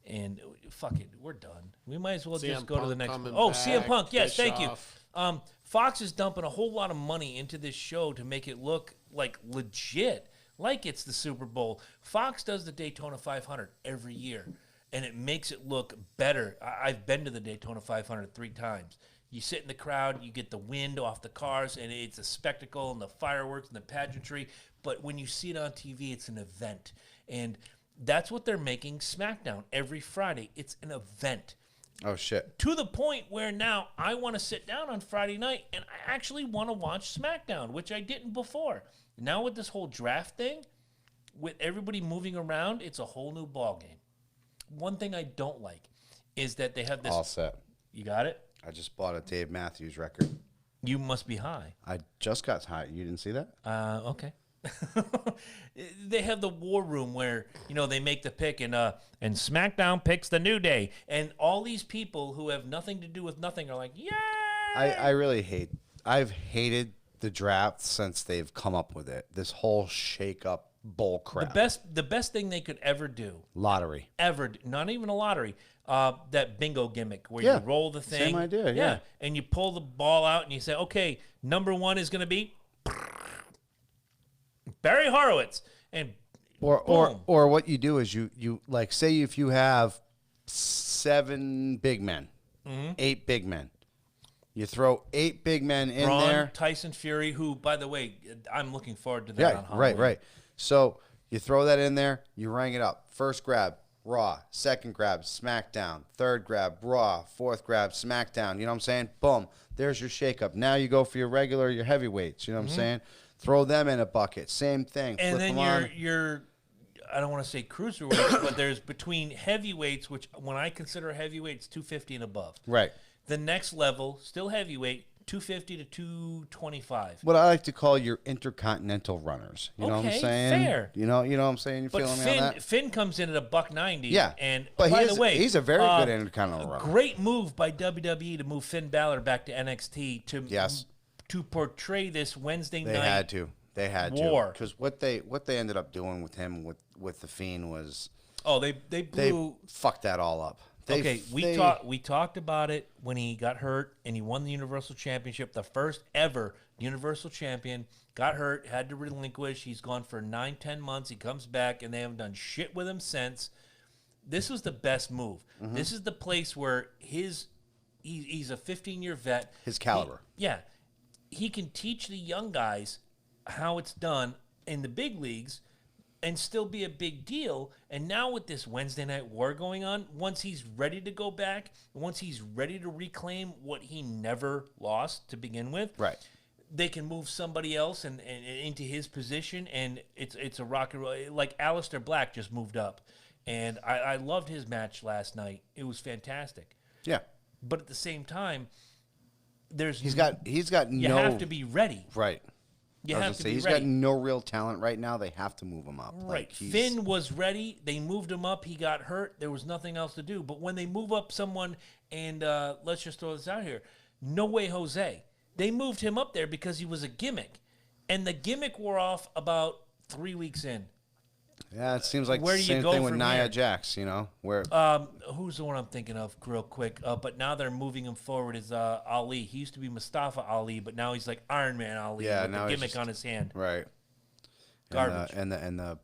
and fuck it, we're done. We might as well CM just go to the Punk next. coming Oh, CM back, Punk, yes, thank you. Bischoff. Fox is dumping a whole lot of money into this show to make it look like legit, like it's the Super Bowl. Fox does the Daytona 500 every year, and it makes it look better. I've been to the Daytona 500 3 times. You sit in the crowd, you get the wind off the cars, and it's a spectacle, and the fireworks and the pageantry. But when you see it on TV, it's an event. And that's what they're making SmackDown every Friday. It's an event. Oh shit. To the point where now I want to sit down on Friday night and I actually want to watch SmackDown, which I didn't before. Now with this whole draft thing, with everybody moving around, it's a whole new ballgame. One thing I don't like is that they have this. All set. You got it? I just bought a Dave Matthews record. You must be high. I just got high. You didn't see that? Okay. They have the war room where they make the pick and SmackDown picks the New Day, and all these people who have nothing to do with nothing are like, yeah. I really I've hated the draft since they've come up with it. This whole shake up bull crap. The best thing they could ever do, Lottery. not even a lottery, that bingo gimmick where Yeah, you roll the thing. same idea, yeah. And you pull the ball out and you say, okay, number 1 is going to be Barry Horowitz, and Or what you do is you like say if you have 7 big men, 8 big men, you throw 8 big men in Braun, there. Tyson Fury, who, by the way, I'm looking forward to that on Yeah, Halloween. right. So you throw that in there, you ring it up. First grab, Raw. Second grab, SmackDown. Third grab, Raw. Fourth grab, SmackDown. You know what I'm saying? Boom. There's your shakeup. Now you go for your heavyweights. You know what I'm saying? Throw them in a bucket. Same thing. And Flip then them on. your I don't want to say cruiserweights, but there's between heavyweights, which when I consider heavyweights, 250 and above. Right. The next level, still heavyweight, 250 to 225. What I like to call your intercontinental runners. You know what I'm Okay, saying? fair. You know what I'm saying? You But feeling me on that? Finn comes in at $190. Yeah. And But by the way, he's a very good intercontinental runner. great move by WWE to move Finn Balor back to NXT Yes. to portray this Wednesday They night. had to. They had war. to. Because what they ended up doing with him with the Fiend was Oh, they they blew. fucked that all up. We talked about it when he got hurt and he won the Universal Championship, the first ever Universal Champion. Got hurt, had to relinquish. He's gone for 9-10 months. He comes back and they haven't done shit with him since. this was the best move. This is the place where he's a 15-year vet. His caliber. He can teach the young guys how it's done in the big leagues and still be a big deal. And now with this Wednesday Night War going on, once he's ready to go back, once he's ready to reclaim what he never lost to begin with, Right. they can move somebody else and into his position, and it's a rock and roll. Like Aleister Black just moved up, and I loved his match last night. It was fantastic. Yeah. But at the same time, He's got you no. have to be ready. Right. You I was have gonna to say, be he's ready. got no real talent right now. They have to move him up. Right. Like, he's- Finn was ready. They moved him up. He got hurt. There was nothing else to do. But when they move up someone, and let's just throw this out here, No Way Jose, they moved him up there because he was a gimmick. And the gimmick wore off about 3 weeks in. Yeah, it seems like Where the do you same go thing with from Nia here? Jax, you know, where Who's the one I'm thinking of real quick? But now they're moving him forward is Ali. He used to be Mustafa Ali, but now he's like Iron Man Ali Yeah, with now the he's gimmick just- on his hand. right. Garbage. And the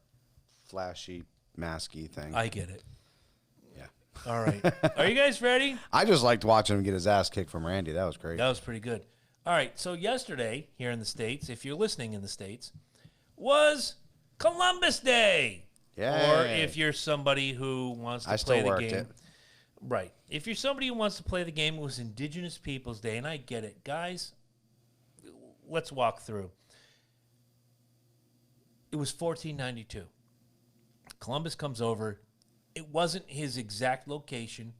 flashy masky thing. I get it. Yeah. All right. Are you guys ready? I just liked watching him get his ass kicked from Randy. That was great. That was pretty good. All right. So yesterday here in the States, if you're listening in the States, was Columbus Day. Yeah. Or if you're somebody who wants to I play still the worked game. it. Right. If you're somebody who wants to play the game, it was Indigenous Peoples Day, and I get it. Guys, let's walk through. It was 1492. Columbus comes over. It wasn't his exact location.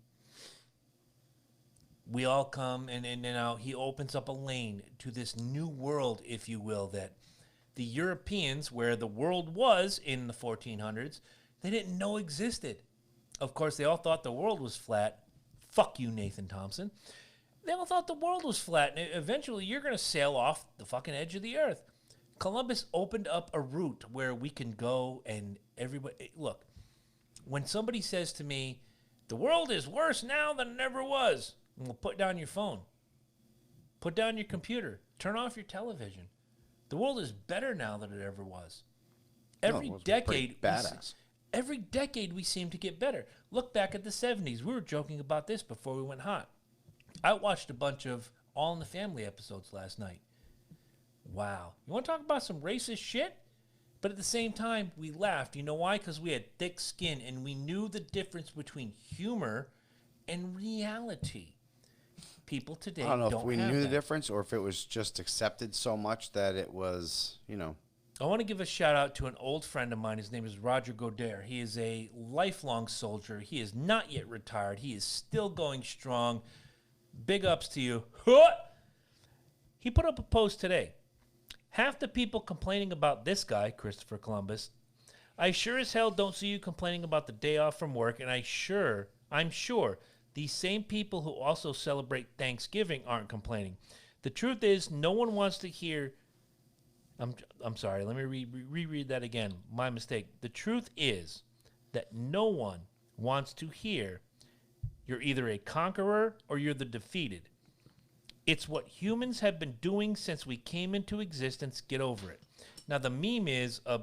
We all come, and now he opens up a lane to this new world, if you will, that the Europeans, where the world was in the 1400s, they didn't know existed. Of course, they all thought the world was flat. Fuck you, Nathan Thompson. They all thought the world was flat, and eventually you're going to sail off the fucking edge of the earth. Columbus opened up a route where we can go, and everybody... Look, when somebody says to me, the world is worse now than it ever was, well, put down your phone. Put down your computer. Turn off your television. The world is better now than it ever was. Every it was decade, pretty badass. every decade we seem to get better. Look back at the 70s. We were joking about this before we went hot. I watched a bunch of All in the Family episodes last night. Wow. You want to talk about some racist shit? But at the same time, we laughed. You know why? Because we had thick skin and we knew the difference between humor and reality. People today I don't know don't if we have knew the that. difference or if it was just accepted so much that it was, you know. I want to give a shout out to an old friend of mine. His name is Roger Godert. He is a lifelong soldier. He is not yet retired. He is still going strong. Big ups to you. He put up a post today. Half the people complaining about this guy, Christopher Columbus, I sure as hell don't see you complaining about the day off from work, and I'm sure these same people who also celebrate Thanksgiving aren't complaining. The truth is, no one wants to hear... I'm sorry, let me reread that again. My mistake. The truth is that no one wants to hear you're either a conqueror or you're the defeated. It's what humans have been doing since we came into existence. Get over it. Now, the meme is a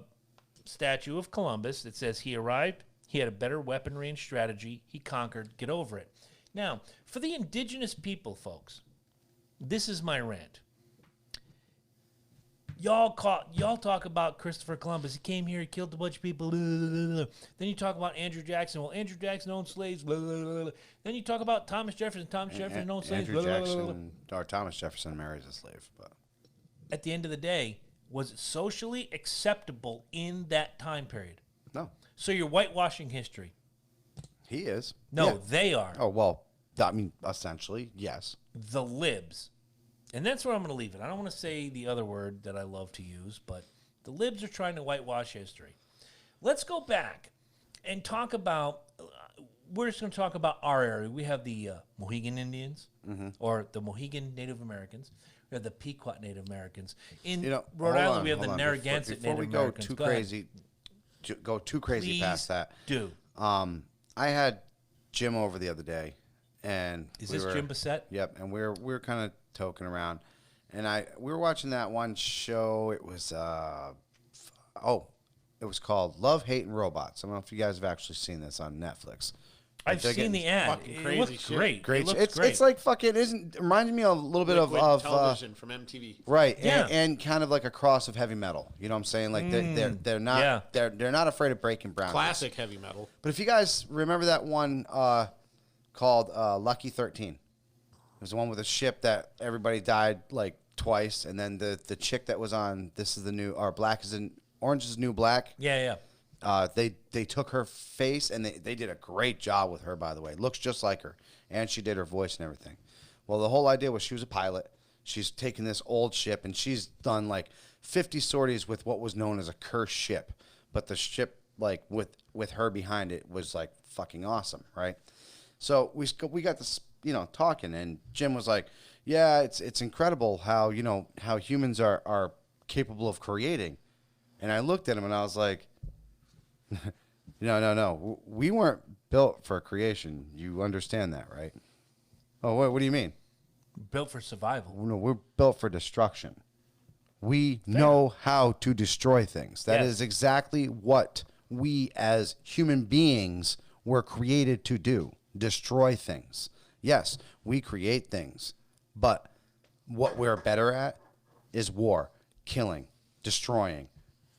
statue of Columbus that says he arrived, he had a better weaponry and strategy, he conquered, get over it. Now, for the indigenous people, folks, this is my rant. Y'all talk about Christopher Columbus. He came here, he killed a bunch of people. Blah, blah, blah. Then you talk about Andrew Jackson. Well, Andrew Jackson owned slaves. Blah, blah, blah, blah. Then you talk about Thomas Jefferson. Thomas Jefferson owned slaves. Andrew Blah, blah, blah, blah. Jackson or Thomas Jefferson marries a slave, but At the end of the day, was it socially acceptable in that time period? no, So you're whitewashing history. he is. No, Yeah. they are. Oh well, I mean, essentially, yes. The libs. And that's where I'm going to leave it. I don't want to say the other word that I love to use, but the libs are trying to whitewash history. Let's go back and talk about, we're just going to talk about our area. We have the Mohegan Indians, or the Mohegan Native Americans. We have the Pequot Native Americans. In Rhode hold Island, on, we have the hold on. Narragansett Before Native we go Americans. too Go ahead. crazy, go too crazy Please past that. do. I had Jim over the other day, and Is this Jim Bissett? Yep, and we were kind of toking around, and we were watching that one show. It was It was called Love, Hate, and Robots. I don't know if you guys have actually seen this on Netflix. I've seen the ad. fucking It crazy looks shit. great. Great. It looks It's great. it's like fucking isn't reminds me a little bit Liquid of television from MTV. right, Yeah. and kind of like a cross of heavy metal. You know what I'm saying? Like they're not Yeah. they're not afraid of breaking boundaries. Classic heavy metal. But if you guys remember that one called Lucky 13, it was the one with a ship that everybody died like twice, and then the chick that was on This Is the New or Orange is the New Black. yeah. They took her face and they did a great job with her, by the way. Looks just like her. And she did her voice and everything. Well, the whole idea was she was a pilot. She's taken this old ship and she's done like 50 sorties with what was known as a cursed ship. But the ship, like with her behind it, was like fucking awesome, right? So we got this, talking, and Jim was like, yeah, it's incredible how, how humans are capable of creating. And I looked at him and I was like, No. We weren't built for creation. You understand that, right? Oh, what do you mean? Built for survival. No, we're built for destruction. We know how to destroy things. That is exactly what we as human beings were created to do. Destroy things. Yes, we create things. But what we're better at is war, killing, destroying,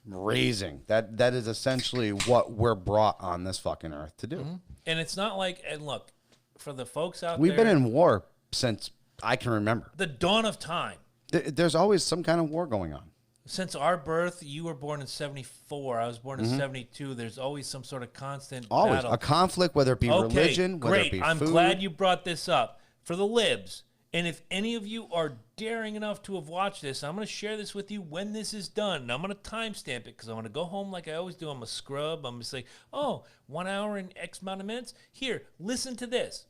raising. That is essentially what we're brought on this fucking earth to do. Mm-hmm. And it's not like, and look, for the folks out We've there, been in war since I can remember. the dawn of time. There's always some kind of war going on. Since our birth, you were born in 74. I was born in 72. There's always some sort of constant Always battle. a conflict, whether it be religion, whether great. it be I'm food. glad you brought this up. For the libs, and if any of you are daring enough to have watched this, I'm going to share this with you when this is done. And I'm going to timestamp it because I want to go home like I always do. I'm a scrub. I'm just like, 1 hour and X amount of minutes. Here, listen to this.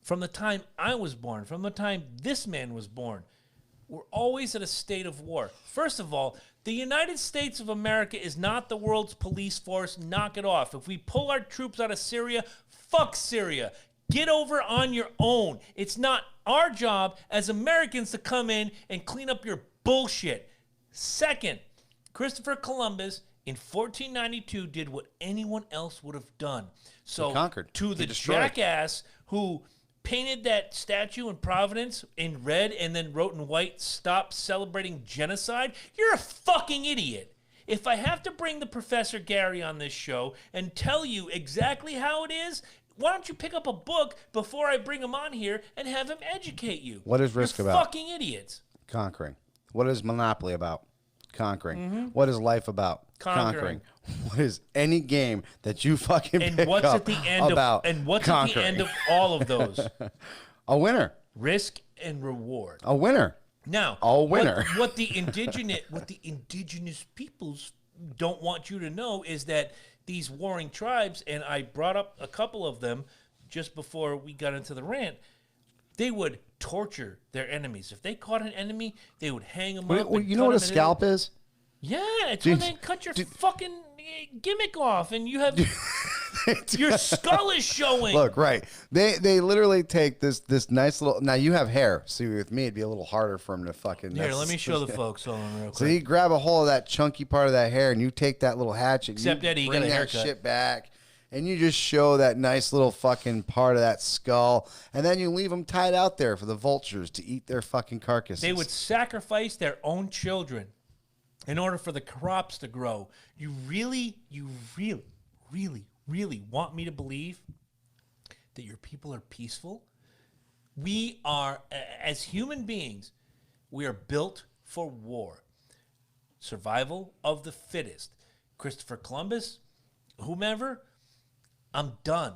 From the time I was born, from the time this man was born, we're always at a state of war. First of all, the United States of America is not the world's police force. Knock it off. If we pull our troops out of Syria, fuck Syria. Get over on your own. It's not our job as Americans to come in and clean up your bullshit. Second, Christopher Columbus in 1492 did what anyone else would have done. So He conquered. to He the destroyed. jackass who painted that statue in Providence in red and then wrote in white, "Stop celebrating genocide," you're a fucking idiot. If I have to bring the Professor Gary on this show and tell you exactly how it is, why don't you pick up a book before I bring him on here and have him educate you? What is Risk You're about? Fucking idiots. Conquering. What is Monopoly about? Conquering. What is life about? Conquering. What is any game that you fucking And pick what's up at the end about? of at the end of conquering? all of those? A winner. Risk and reward. A winner. Now, A winner. What the indigenous peoples don't want you to know is that these warring tribes, and I brought up a couple of them just before we got into the rant, they would torture their enemies. If they caught an enemy, they would hang them up. You know what a scalp is? Yeah, it's Dude, when they cut your fucking gimmick off, and you have your skull is showing. Look, right. They literally take this nice little. Now you have hair. See, with me, it'd be a little harder for him to fucking. Here, let me show the folks on real quick. So you grab a hold of that chunky part of that hair, and you take that little hatchet. Except, you Eddie, you bring got a that haircut. shit back, and you just show that nice little fucking part of that skull, and then you leave them tied out there for the vultures to eat their fucking carcasses. They would sacrifice their own children in order for the crops to grow. You really want me to believe that your people are peaceful? We are, as human beings, we are built for war. Survival of the fittest. Christopher Columbus, whomever, I'm done.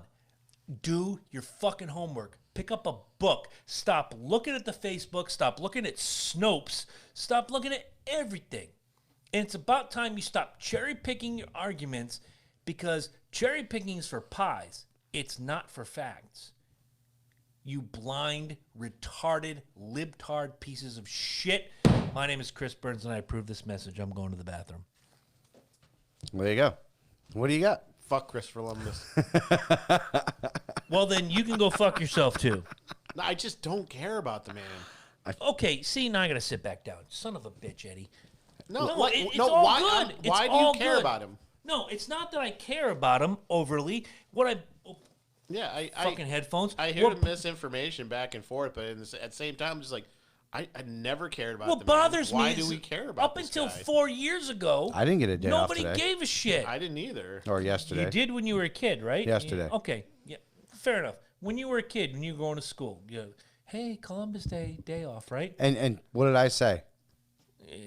Do your fucking homework. Pick up a book. Stop looking at the Facebook. Stop looking at Snopes. Stop looking at everything. And it's about time you stop cherry picking your arguments, because cherry picking is for pies. It's not for facts. You blind, retarded, libtard pieces of shit. My name is Chris Burns, and I approve this message. I'm going to the bathroom. There you go. What do you got? Fuck Christopher Columbus. Well, then you can go fuck yourself, too. No, I just don't care about the man. Okay, see, now I got to sit back down. Son of a bitch, Eddie. No, No, what, it's no. all Why? good. It's Why do all you care good. about him? No, it's not that I care about him overly. What Yeah, fucking headphones. I hear the misinformation back and forth, but at the same time, I'm just like, I never cared about. What the man. bothers Why me do is we care about up this until guy? 4 years ago, I didn't get a day off nobody today. gave a shit. I didn't either. Or yesterday. You did when you were a kid, right? Yesterday. Okay, yeah, fair enough. When you were a kid, when you were going to school, hey, Columbus day off, right? And what did I say?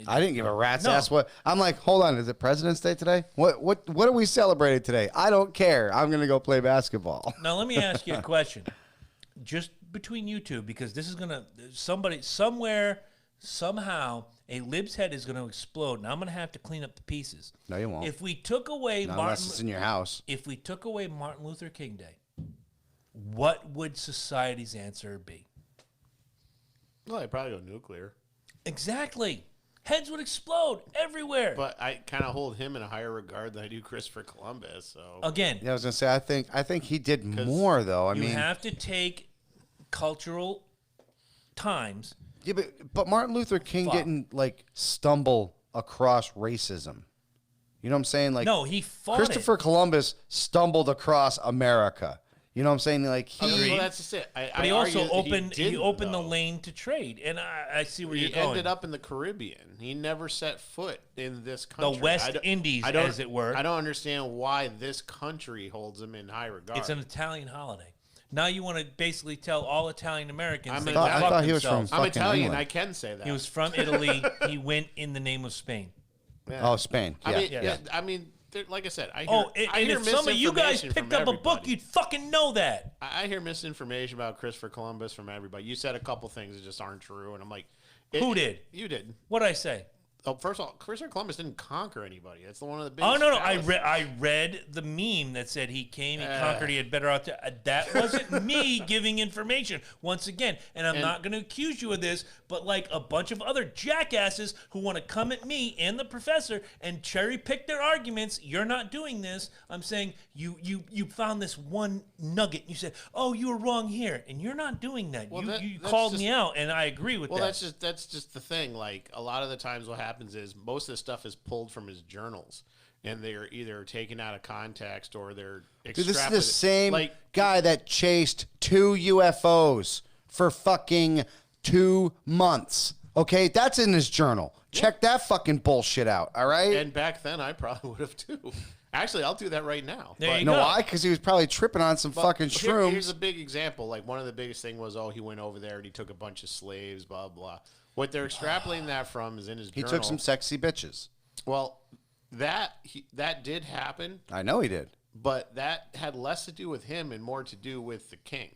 I didn't give a rat's ass what. I'm like, hold on, is it President's Day today? What are we celebrating today? I don't care. I'm gonna go play basketball. Now let me ask you a question, just between you two, because this is gonna somebody somewhere somehow a lib's head is gonna explode, and I'm gonna have to clean up the pieces. No, you won't. If we took away Not unless it's in your house. if we took away Martin Luther King Day, what would society's answer be? Well, I'd probably go nuclear. Exactly. Heads would explode everywhere. But I kind of hold him in a higher regard than I do Christopher Columbus. So Again, Yeah, I was gonna say I think he did more though. I you mean, have to take cultural times. yeah, but Martin Luther King Fuck. didn't like stumble across racism. You know what I'm saying? Like No, he fought Christopher Columbus stumbled across America. You know what I'm saying? Like Agreed. well, that's just it. But he also opened he the lane to trade, and I see where He you're going. ended up in the Caribbean. He never set foot in this The country. West Indies, as it were. I don't understand why this country holds him in high regard. It's an Italian holiday. Now you want to basically tell all Italian Americans I'm they an can Italian. fuck I thought he was themselves. from- I'm fucking Italian. England. I can say that. He was from Italy. He went in the name of Spain. Yeah. Oh, Spain. Yeah. I mean, Yeah. I mean, like I said, I hear, Oh, I and hear if some of you guys misinformation picked from up a book, everybody. you'd fucking know that. I hear misinformation about Christopher Columbus from everybody. You said a couple things that just aren't true, and I'm like, Who did? You did. What'd I say? Oh, first of all, Christopher Columbus didn't conquer anybody. That's one of the biggest. Oh no! fallacies. I read the meme that said he came, he conquered, he had better out. That wasn't me giving information once again, and I'm not going to accuse you of this, but like a bunch of other jackasses who want to come at me and the professor and cherry pick their arguments. You're not doing this. I'm saying you found this one nugget. You said, oh, you were wrong here, and you're not doing that. Well, you that's called just- me out, and I agree with Well, that. that's just the thing. Like a lot of the times, what happens is most of the stuff is pulled from his journals, and they're either taken out of context or they're Dude, this is the extrapolated. same Like guy that chased 2 UFOs for fucking 2 months. Okay, that's in his journal. Check that fucking bullshit out. All right. and back then, I probably would have too. Actually, I'll do that right now. There But- you You know go. why? Because he was probably tripping on some fucking Here's shrooms. a big example. Like one of the biggest thing was, he went over there and he took a bunch of slaves, blah blah. What they're extrapolating that from is in his He journal. took some sexy bitches. Well, that did happen, I know he did. but that had less to do with him and more to do with the king.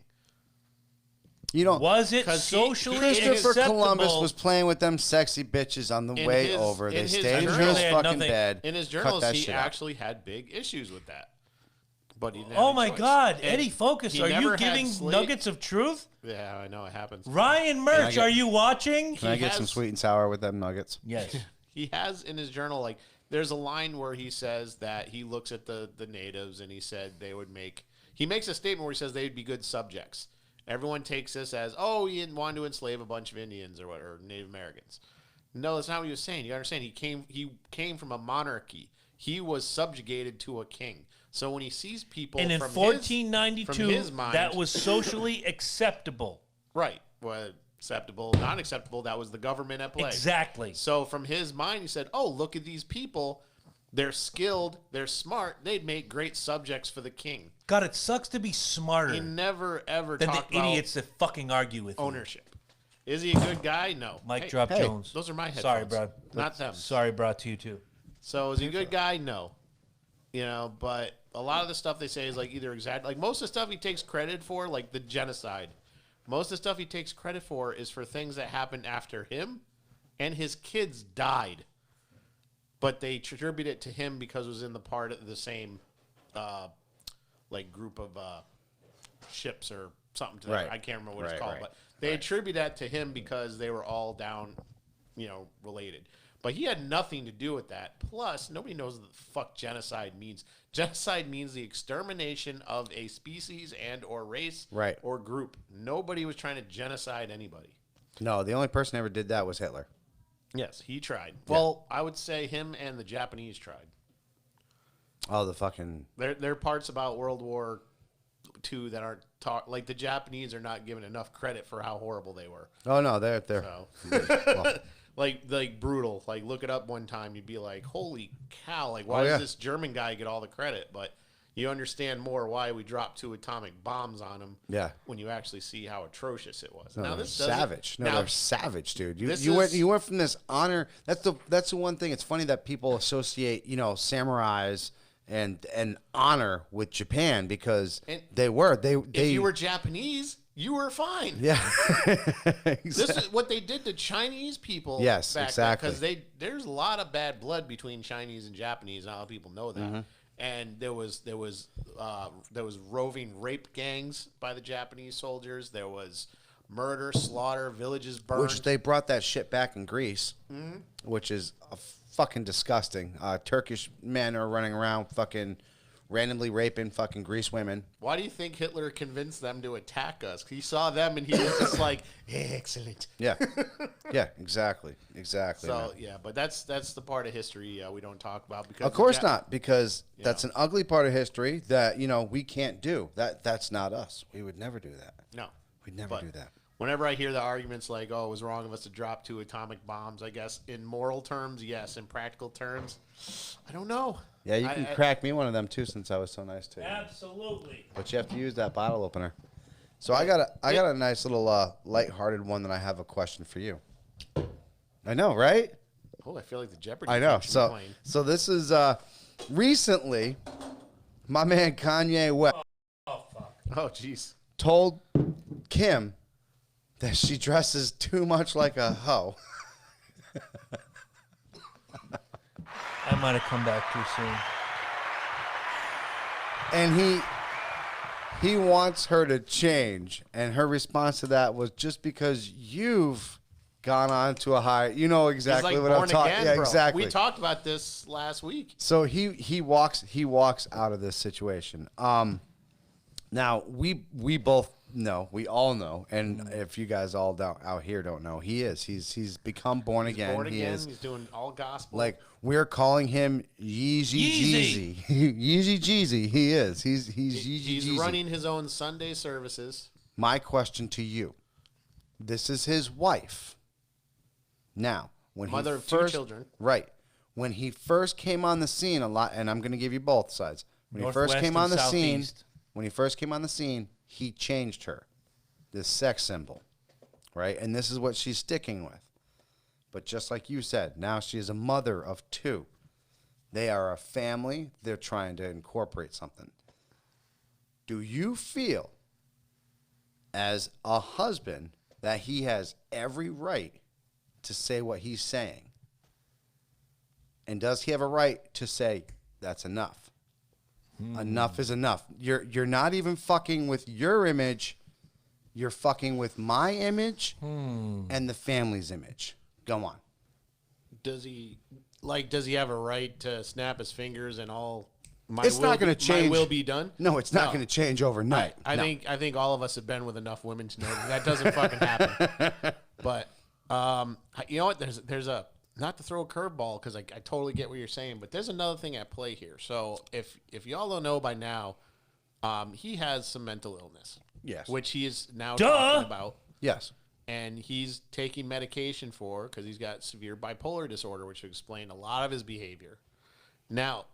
You know, Was it 'Cause he- socially Christopher acceptable? Columbus was playing with them sexy bitches on the In way his- over. in They his stayed in journal- his They had fucking nothing- bed. In his cut journals, that he shit out. actually had big issues with that. But he didn't Oh have a my choice. God, And Eddie, focus. he Are never you had giving slave- nuggets of truth? Yeah, I know it happens. Ryan Murch, get- are you watching? Can I get some has- sweet and sour with them nuggets? Yes. He has in his journal, like, there's a line where he says that he looks at the natives and he said they would make. He makes a statement where he says they'd be good subjects. Everyone takes this as, oh, he didn't want to enslave a bunch of Indians or Native Americans. No, that's not what he was saying. You understand? He came from a monarchy. He was subjugated to a king. So when he sees people And in from 1492, from his mind, that was socially acceptable. right. Well, acceptable, not acceptable. That was the government at play. Exactly. So from his mind, he said, "Oh, look at these people. They're skilled. They're smart. They'd make great subjects for the king." God, it sucks to be smarter He never ever than the talked about idiots that fucking argue with you. ownership. Is he a good guy? No. Mike Hey, Drop hey, Jones. Those are my headphones. Sorry, bro. Not them. Sorry, bro, to you too. So is he a good guy? No. You know, but a lot of the stuff they say is like either exact. Like most of the stuff he takes credit for, like the genocide. Most of the stuff he takes credit for is for things that happened after him, and his kids died. But they attribute it to him because it was in the part of the same, like group of ships or something. To that. Right. I can't remember what Right, it's called, right. but they attribute that to him because they were all down, related. But he had nothing to do with that. Plus, nobody knows what the fuck genocide means. Genocide means the extermination of a species and or race Right. or group. Nobody was trying to genocide anybody. No, the only person who ever did that was Hitler. Yes, he tried. Well, I would say him and the Japanese tried. Oh, the fucking. There are parts about World War II that aren't taught. Like the Japanese are not given enough credit for how horrible they were. Oh no, they're. So. Well, like brutal. Like look it up one time, you'd be like, holy cow! Like why does this German guy get all the credit? But you understand more why we dropped 2 atomic bombs on him. Yeah. When you actually see how atrocious it was. No, now they're this savage. No, they're savage, dude. You went from this honor. That's the one thing. It's funny that people associate samurais and honor with Japan because they if you were Japanese, you were fine. Yeah. Exactly. This is what they did to Chinese people. Yes, back exactly. Because there's a lot of bad blood between Chinese and Japanese. Not a lot of people know that. Mm-hmm. And there was roving rape gangs by the Japanese soldiers. There was murder, slaughter, villages burned. Which they brought that shit back in Greece, which is fucking disgusting. Turkish men are running around fucking randomly raping fucking Greece women. Why do you think Hitler convinced them to attack us? He saw them and he was just like, excellent. Yeah. Yeah, exactly. Exactly. So, yeah, but that's the part of history we don't talk about. Because of course not, because that's an ugly part of history that, we can't do. That's not us. We would never do that. No. We'd never do that. Whenever I hear the arguments like, oh, it was wrong of us to drop 2 atomic bombs, I guess in moral terms, yes. In practical terms, I don't know. Yeah, you can crack me one of them too, since I was so nice to you. Absolutely. But you have to use that bottle opener. So I got a nice little lighthearted one that I have a question for you. I know, right? Oh, I feel like the Jeopardy. I know. So this is recently, my man Kanye West. Oh fuck. Oh jeez. Told Kim that she dresses too much like a hoe. I might have come back too soon. And he wants her to change. And her response to that was, just because you've gone on to a high, you know exactly what I'm talking about. Yeah, exactly. We talked about this last week. So he walks out of this situation. Now we both know, we all know, and if you guys all out here don't know, he's become born again. Born again. He's doing all gospel. Like, we're calling him Yeezy Jeezy. Yeezy Jeezy. He is. He's Yeezy Jeezy. He's running his own Sunday services. My question to you: this is his wife. Now, when mother of 2 children, right? When he first came on the scene, a lot, and I'm going to give you both sides. When he first came on the scene, he changed her, this sex symbol, right? And this is what she's sticking with. But just like you said, now she is a mother of 2. They are a family. They're trying to incorporate something. Do you feel, as a husband, that he has every right to say what he's saying? And does he have a right to say, that's enough? Enough is enough. You're not even fucking with your image. You're fucking with my image and the family's image. Go on. Does he have a right to snap his fingers and all? It's not going to change. My will be done. No, it's not going to change overnight. I think all of us have been with enough women to know that doesn't fucking happen. But you know what? There's a, not to throw a curveball, because I totally get what you're saying, but there's another thing at play here. So if y'all don't know by now, he has some mental illness. Yes. Which he is now talking about. Yes. And he's taking medication for, because he's got severe bipolar disorder, which would explain a lot of his behavior. Now,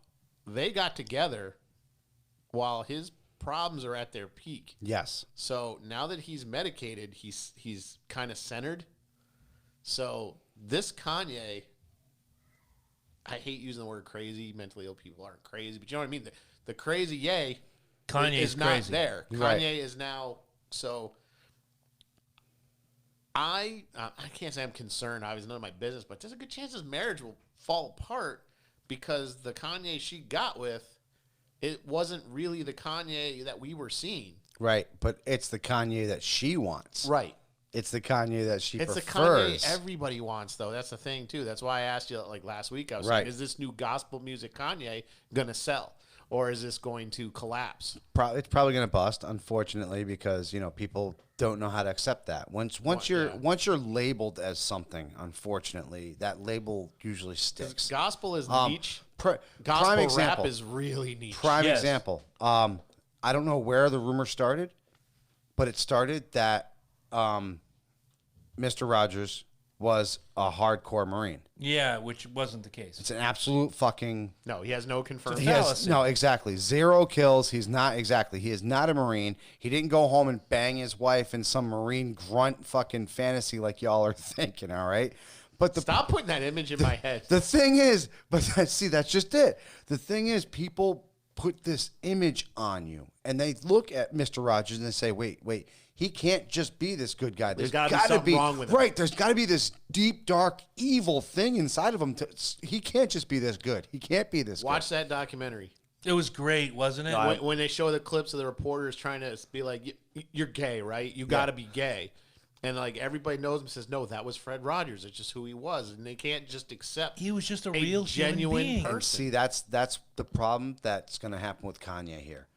they got together while his problems are at their peak. Yes. So now that he's medicated, he's kind of centered. So this Kanye, I hate using the word crazy. Mentally ill people aren't crazy, but you know what I mean? The crazy Kanye is not crazy. there. Right. Kanye is now, so I can't say I'm concerned. Obviously, none of my business, but there's a good chance his marriage will fall apart, because the Kanye she got with, it wasn't really the Kanye that we were seeing. Right, but it's the Kanye that she wants. Right. It's the Kanye that she prefers. It's the Kanye everybody wants, though. That's the thing, too. That's why I asked you, like, last week. I was saying, is this new gospel music Kanye going to sell? or is this going to collapse? It's probably going to bust, unfortunately, because people don't know how to accept that. Once you're labeled as something, unfortunately, that label usually sticks. Gospel is niche. Gospel rap is really niche. Prime example. I don't know where the rumor started, but it started that Mr. Rogers was a hardcore Marine. Yeah, which wasn't the case. It's an absolute fucking... No, he has no confirmed. No, exactly. 0 kills. He is not a Marine. He didn't go home and bang his wife in some Marine grunt fucking fantasy like y'all are thinking, all right? But Stop putting that image in my head. The thing is, see, that's just it. The thing is, people put this image on you, and they look at Mr. Rogers and they say, wait, he can't just be this good guy. There's got to be something wrong with him. Right, there's got to be this deep, dark, evil thing inside of him. He can't just be this good. He can't be this Watch that documentary. It was great, wasn't it? When they show the clips of the reporters trying to be like, you're gay, right? You got to be gay. And like everybody knows him, says, no, that was Fred Rogers. It's just who he was. And they can't just accept he was just a real genuine human being. person. And see, that's the problem that's going to happen with Kanye here.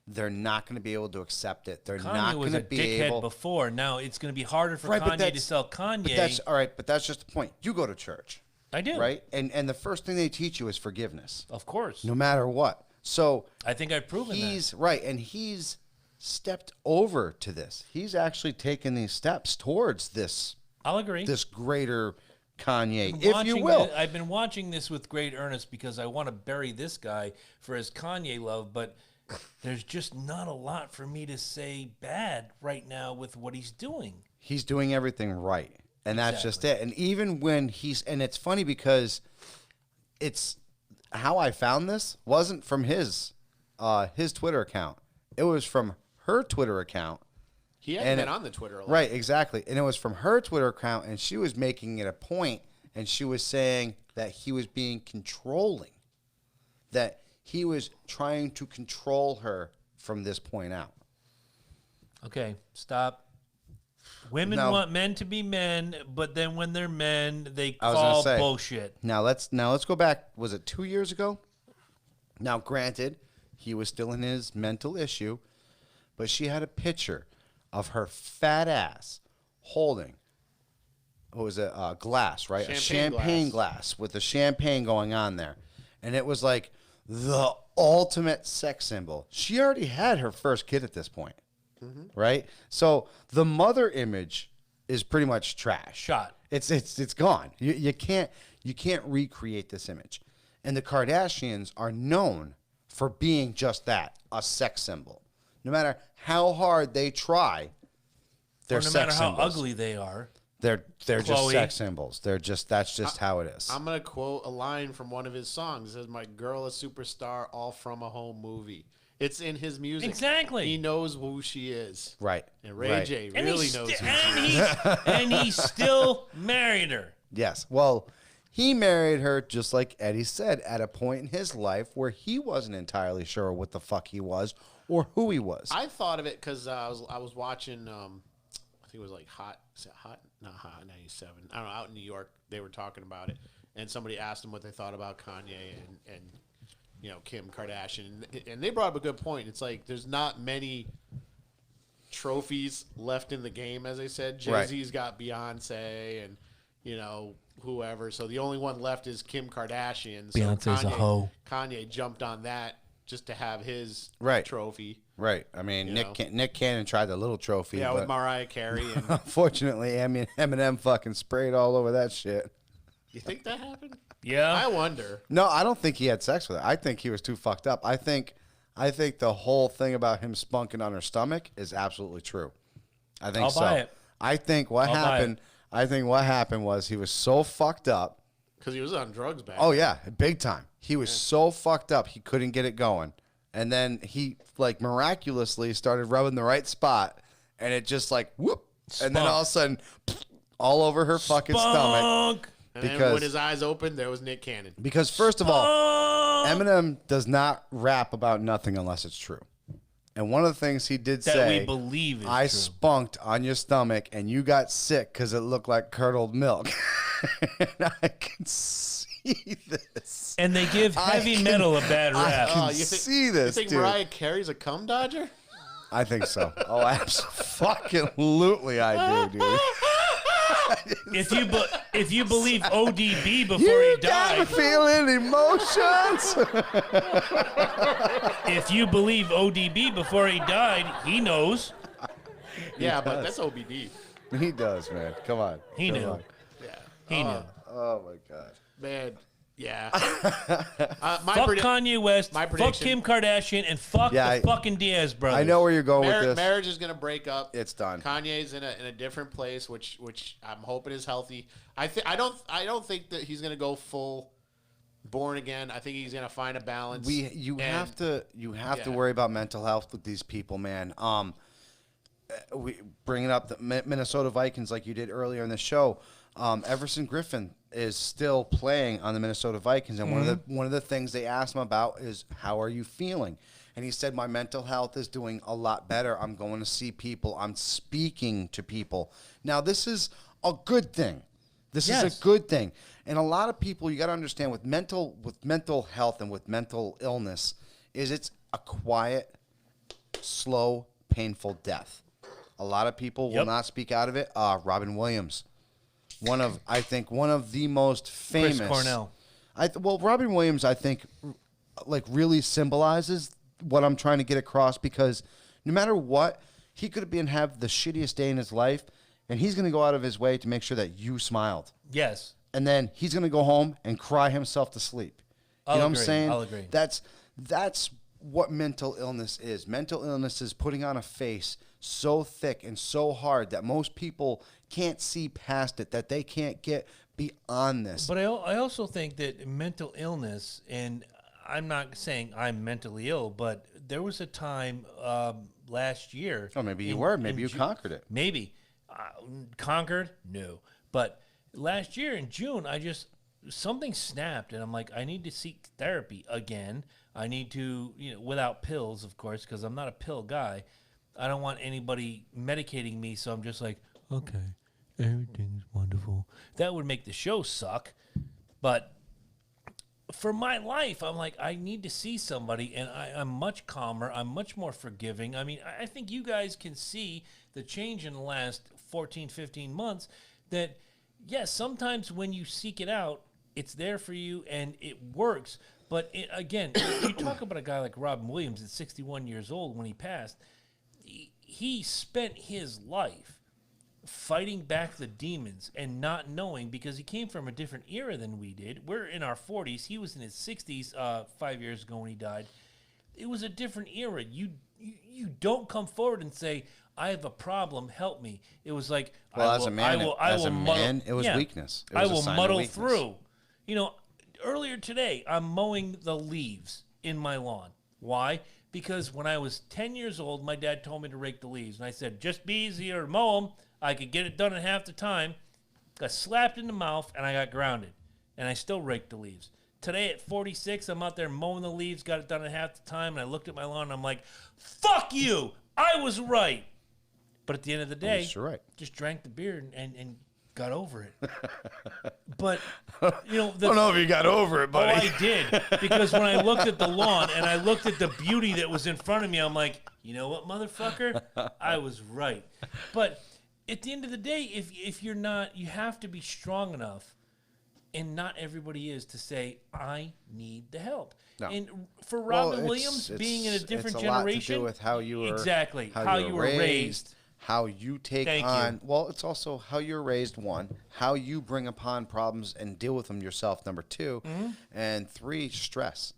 They're not going to be able to accept it. They're not going to be able. Kanye was a dickhead before. Now it's going to be harder for Kanye to sell Kanye. But that's all right. But that's just the point. You go to church. I do. Right? And the first thing they teach you is forgiveness. Of course. No matter what. So I think I've proven he's that. Right. And he's stepped over to this. He's actually taken these steps towards this. I'll agree. This greater Kanye, if you will. I've been watching this with great earnest because I want to bury this guy for his Kanye love, but there's just not a lot for me to say bad right now with what he's doing. He's doing everything right. And that's just it. And even when and it's funny because it's how I found this wasn't from his Twitter account. It was from her Twitter account. He hadn't been on the Twitter a lot. Right, exactly. And it was from her Twitter account, and she was making it a point, and she was saying that he was being controlling, that he was trying to control her from this point out. Okay, stop. Women want men to be men, but then when they're men, they call bullshit. Now let's go back. Was it 2 years ago? Now, granted, he was still in his mental issue, but she had a picture of her fat ass holding, what was it, a glass, right? A champagne glass with the champagne going on there. And it was like the ultimate sex symbol. She already had her first kid at this point, right? So the mother image is pretty much trash. Shot. It's gone. You can't recreate this image. And the Kardashians are known for being just that, a sex symbol. No matter how hard they try, they're sex symbols. No matter how ugly they are. They're just sex symbols. That's just how it is. I'm going to quote a line from one of his songs. It says, "My girl a superstar, all from a home movie." It's in his music. Exactly. He knows who she is. Right. And Ray J really knows who she is. And he still married her. Yes. Well, he married her, just like Eddie said, at a point in his life where he wasn't entirely sure what the fuck he was or who he was. I thought of it because I was watching, I think it was like not Hot 97. I don't know, out in New York, they were talking about it. And somebody asked them what they thought about Kanye and Kim Kardashian. And they brought up a good point. It's like there's not many trophies left in the game, as I said. Jay-Z's got Beyonce and, whoever. So the only one left is Kim Kardashian. So Beyonce's a hoe. Kanye jumped on that just to have his trophy. Right. I mean, Nick Cannon tried the little trophy. Yeah, with Mariah Carey. And unfortunately, Eminem fucking sprayed all over that shit. You think that happened? Yeah. I wonder. No, I don't think he had sex with her. I think he was too fucked up. I think the whole thing about him spunking on her stomach is absolutely true. I think so. I'll buy it. I think what happened was he was so fucked up. Because he was on drugs back then. Yeah, big time. He was so fucked up he couldn't get it going. And then he miraculously started rubbing the right spot and it just whoop. Spunk. And then all of a sudden all over her fucking stomach. And then when his eyes opened, there was Nick Cannon. Because first of all, Eminem does not rap about nothing unless it's true. And one of the things he did that say, we believe is I true. spunked on your stomach and you got sick because it looked like curdled milk. And I can see this. And they give heavy metal a bad I rap. can you see this, You think dude. Mariah Carey's a cum dodger? I think so. Oh, absolutely, I do, dude. If you believe ODB before You he got me died, feeling emotions. if you believe ODB before he died, he knows. Yeah, but that's OBD. He does, man. Come on. He Come knew. on. Yeah. He knew. Oh my God. Man, yeah. Fuck Kanye West, my fuck prediction- Kim Kardashian, and fuck Yeah, the fucking Diaz brothers. I know where you're going with this. Marriage is gonna break up. It's done. Kanye's in a different place, which I'm hoping is healthy. I don't think that he's gonna go full born again. I think he's gonna find a balance. You have to worry about mental health with these people, man. We bringing up the Minnesota Vikings like you did earlier in the show. Everson Griffin is still playing on the Minnesota Vikings, and one of the things they asked him about is how are you feeling, and he said my mental health is doing a lot better. I'm going to see people. I'm speaking to people. Now this is a good thing. This is a good thing, and a lot of people you got to understand with mental health and with mental illness is it's a quiet, slow, painful death. A lot of people will not speak out of it. Robin Williams, one of the most famous. Chris Cornell. Robin Williams, I think, like really symbolizes what I'm trying to get across because no matter what, he could have the shittiest day in his life, and he's going to go out of his way to make sure that you smiled. Yes. And then he's going to go home and cry himself to sleep. You know what I'm saying? I'll agree. That's what mental illness is. Mental illness is putting on a face so thick and so hard that most people can't see past it, that they can't get beyond this. But I also think that mental illness, and I'm not saying I'm mentally ill, but there was a time last year. Oh, maybe you were. Maybe you conquered it. Maybe. Conquered? No. But last year in June, something snapped, and I'm like, I need to seek therapy again. I need to, without pills, of course, because I'm not a pill guy. I don't want anybody medicating me, so I'm just like, okay, everything's wonderful. That would make the show suck. But for my life, I'm like, I need to see somebody, and I'm much calmer. I'm much more forgiving. I mean, I think you guys can see the change in the last 14, 15 months that, yes, sometimes when you seek it out, it's there for you and it works. But again, you talk about a guy like Robin Williams at 61 years old when he passed. He spent his life fighting back the demons and not knowing, because he came from a different era than we did. We're in our 40s. He was in his 60s 5 years ago when he died. It was a different era. You don't come forward and say, I have a problem, help me. It was like, it was weakness. It was I a will sign of muddle weakness. through. Earlier today, I'm mowing the leaves in my lawn. Why? Because when I was 10 years old, my dad told me to rake the leaves. And I said, just be easier to mow them. I could get it done in half the time. Got slapped in the mouth, and I got grounded. And I still raked the leaves. Today at 46, I'm out there mowing the leaves, got it done in half the time, and I looked at my lawn, and I'm like, fuck you! I was right! But at the end of the day, You're right. just drank the beer and got over it. But, I don't know if you got over it, buddy. I did. Because when I looked at the lawn and I looked at the beauty that was in front of me, I'm like, you know what, motherfucker? I was right. But at the end of the day, if you're not, you have to be strong enough, and not everybody is, to say, I need the help. No. And for Robin Williams, being in a different it's generation. A lot to do with how you were exactly how you were raised. How you take on. Well, it's also how you're raised, one. How you bring upon problems and deal with them yourself, number two. And three, stress.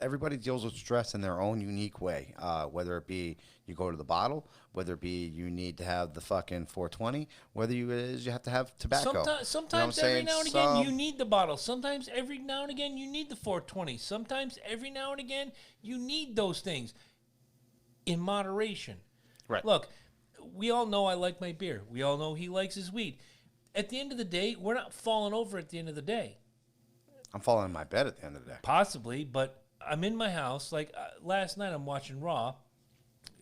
Everybody deals with stress in their own unique way. Whether it be you go to the bottle, whether it be you need to have the fucking 420, whether you have to have tobacco. Sometimes every now and again you need the bottle. Sometimes every now and again you need the 420. Sometimes every now and again you need those things in moderation. Right. Look, we all know I like my beer. We all know he likes his weed. At the end of the day, we're not falling over at the end of the day. I'm falling in my bed at the end of the day. Possibly, but I'm in my house. Like last night I'm watching Raw.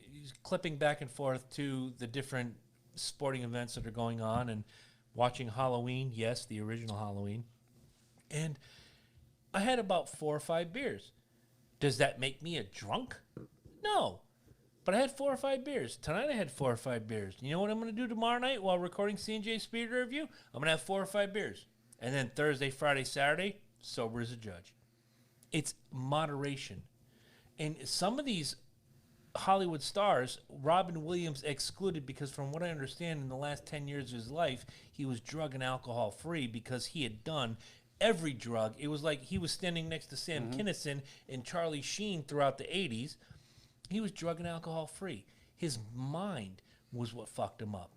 He's clipping back and forth to the different sporting events that are going on and watching Halloween. Yes, the original Halloween. And I had about 4 or 5 beers. Does that make me a drunk? No. But I had 4 or 5 beers. Tonight I had 4 or 5 beers. You know what I'm going to do tomorrow night while recording C&J Speed Review? I'm going to have 4 or 5 beers. And then Thursday, Friday, Saturday, sober as a judge. It's moderation. And some of these Hollywood stars, Robin Williams excluded, because from what I understand, in the last 10 years of his life, he was drug and alcohol free because he had done every drug. It was like he was standing next to Sam Kinison and Charlie Sheen throughout the 80s. He was drug and alcohol free. His mind was what fucked him up.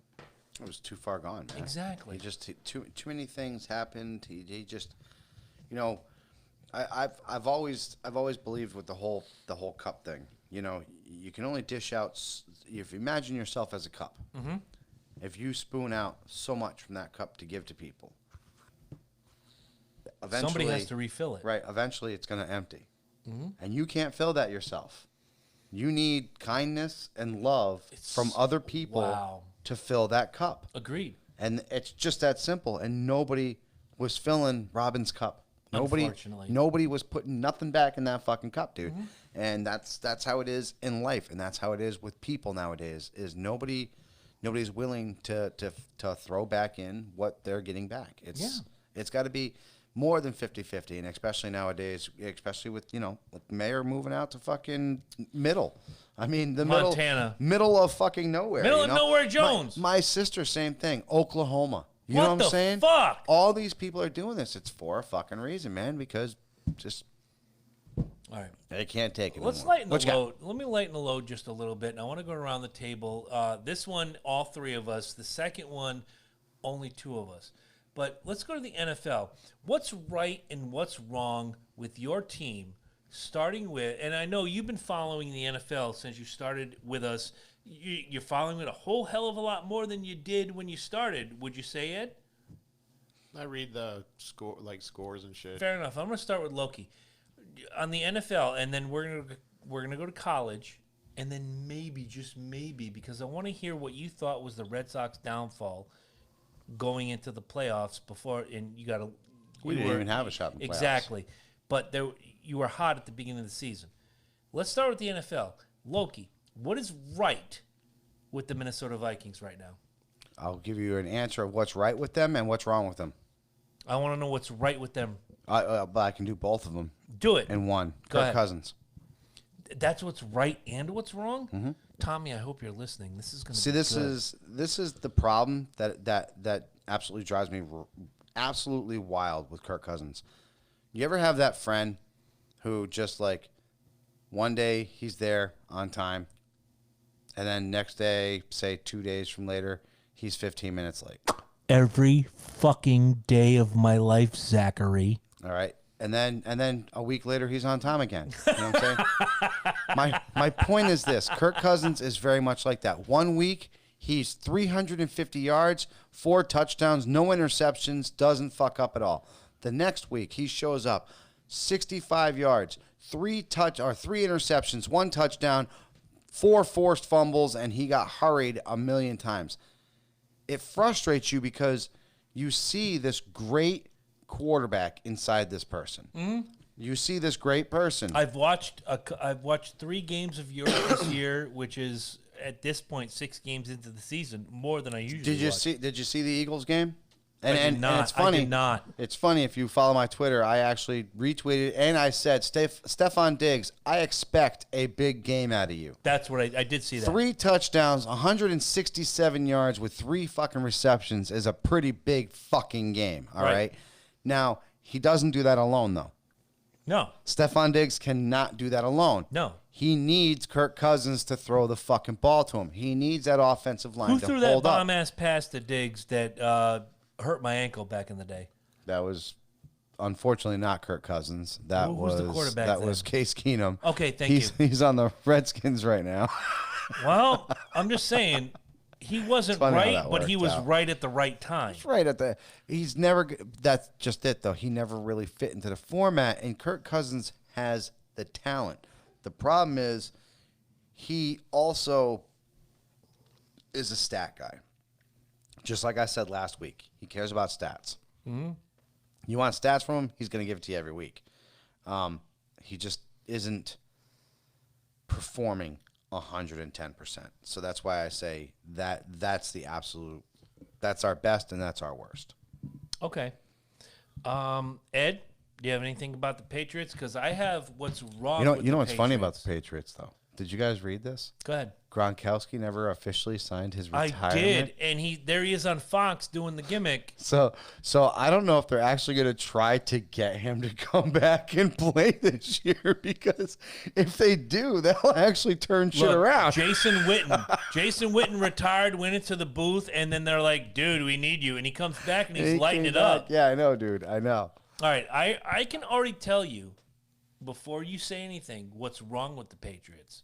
It was too far gone, man. Exactly. He just too many things happened. He just, you know, I've always believed with the whole cup thing. You know, you can only dish out if you imagine yourself as a cup. Mm-hmm. If you spoon out so much from that cup to give to people, eventually somebody has to refill it. Right. Eventually, it's going to empty, and you can't fill that yourself. You need kindness and love from other people to fill that cup. Agreed. And it's just that simple. And nobody was filling Robin's cup. Unfortunately. Nobody was putting nothing back in that fucking cup, dude. And that's how it is in life, and that's how it is with people nowadays. Is nobody's willing to throw back in what they're getting back. It's got to be more than 50-50, and especially nowadays, especially with, you know, with Mayor moving out to fucking middle. I mean, the Montana. middle of fucking nowhere. Middle you of know? nowhere Jones. My sister, same thing. Oklahoma. You What know what the I'm saying? fuck? All these people are doing this. It's for a fucking reason, man, because just All right. they can't take it Let's anymore. lighten the load. Let me lighten the load just a little bit. And I want to go around the table. This one, all 3 of us. The second one, only 2 of us. But let's go to the NFL. What's right and what's wrong with your team, starting with, and I know you've been following the NFL since you started with us. You're following it a whole hell of a lot more than you did when you started. Would you say, Ed? I read the scores and shit. Fair enough. I'm going to start with Loki. On the NFL, and then we're gonna go to college, and then maybe, just maybe, because I want to hear what you thought was the Red Sox downfall going into the playoffs before, and you got to. We didn't even have a shot in the playoffs. Exactly, but you were hot at the beginning of the season. Let's start with the NFL. Loki, what is right with the Minnesota Vikings right now? I'll give you an answer of what's right with them and what's wrong with them. I want to know what's right with them. But I can do both of them. Do it. In one. Go Kirk ahead. Cousins. That's what's right and what's wrong? Mm-hmm. Tommy, I hope you're listening. This is going to See, this is the problem that absolutely drives me absolutely wild with Kirk Cousins. You ever have that friend who just like one day he's there on time, and then next day, say 2 days from later, he's 15 minutes late. Every fucking day of my life, Zachary. All right. And then a week later, he's on time again. You know what I'm saying? My point is this. Kirk Cousins is very much like that. 1 week, he's 350 yards, 4 touchdowns, no interceptions, doesn't fuck up at all. The next week, he shows up, 65 yards, 3 interceptions, 1 touchdown, 4 forced fumbles, and he got hurried a million times. It frustrates you because you see this great quarterback inside this person. Mm-hmm. You see this great person. I've watched 3 games of yours this year, which is at this point 6 games into the season, more than I usually watch. Did you see the Eagles game? I did not. And it's funny. I did not. It's funny, if you follow my Twitter, I actually retweeted and I said, Stephon Diggs, I expect a big game out of you. That's what I did see that. 3 touchdowns, 167 yards with 3 fucking receptions is a pretty big fucking game. All right. Now, he doesn't do that alone, though. No. Stephon Diggs cannot do that alone. No. He needs Kirk Cousins to throw the fucking ball to him. He needs that offensive line Who to threw hold that up. bomb-ass pass to Diggs that hurt my ankle back in the day? That was unfortunately not Kirk Cousins. That Who was the quarterback That then? was Case Keenum. Okay, thank you. He's on the Redskins right now. Well, I'm just saying, he wasn't funny how right, that but he worked was out. right at the right time. He's right at the. He's never. That's just it, though. He never really fit into the format, and Kirk Cousins has the talent. The problem is, he also is a stat guy. Just like I said last week, he cares about stats. Mm-hmm. You want stats from him, he's going to give it to you every week. He just isn't performing 110%. So that's why I say that's the absolute. That's our best and that's our worst. Okay. Ed, do you have anything about the Patriots? Because I have what's wrong. With You know the what's funny about Patriots. the Patriots though? Did you guys read this? Go ahead. Gronkowski never officially signed his retirement. I did, and there he is on Fox doing the gimmick. So I don't know if they're actually going to try to get him to come back and play this year, because if they do, they'll actually turn shit around. Jason Witten retired, went into the booth, and then they're like, "Dude, we need you," and he comes back and he's lighting it up. Yeah, I know, dude. I know. All right, I can already tell you before you say anything what's wrong with the Patriots.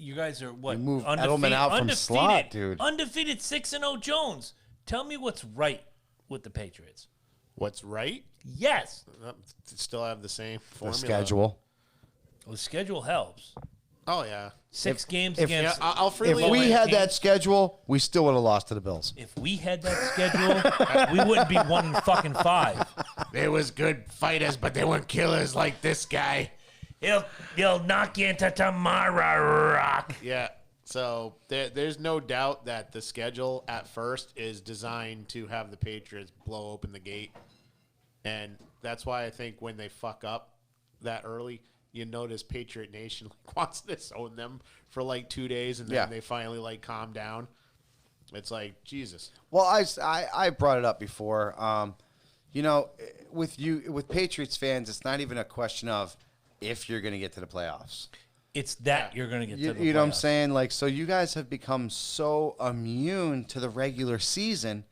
You guys are what? You moved Edelman out from slot, dude. Undefeated 6-0 Jones. Tell me what's right with the Patriots. What's right? Yes. Still have the same formula. The schedule. Well, the schedule helps. Oh, yeah. 6 games if- against. Yeah, I'll freely If we admit- had that schedule, we still would have lost to the Bills. If we had that schedule, we wouldn't be 1-5. They was good fighters, but they weren't killers like this guy. He'll knock you into tomorrow, Rock. Yeah. So there's no doubt that the schedule at first is designed to have the Patriots blow open the gate. And that's why I think when they fuck up that early, you notice Patriot Nation wants to disown them for like 2 days, and then they finally calm down. It's like, Jesus. Well, I brought it up before. With Patriots fans, it's not even a question of if you're going to get to the playoffs. It's that you're going to get to the You know what I'm playoffs. saying? Like, so you guys have become so immune to the regular season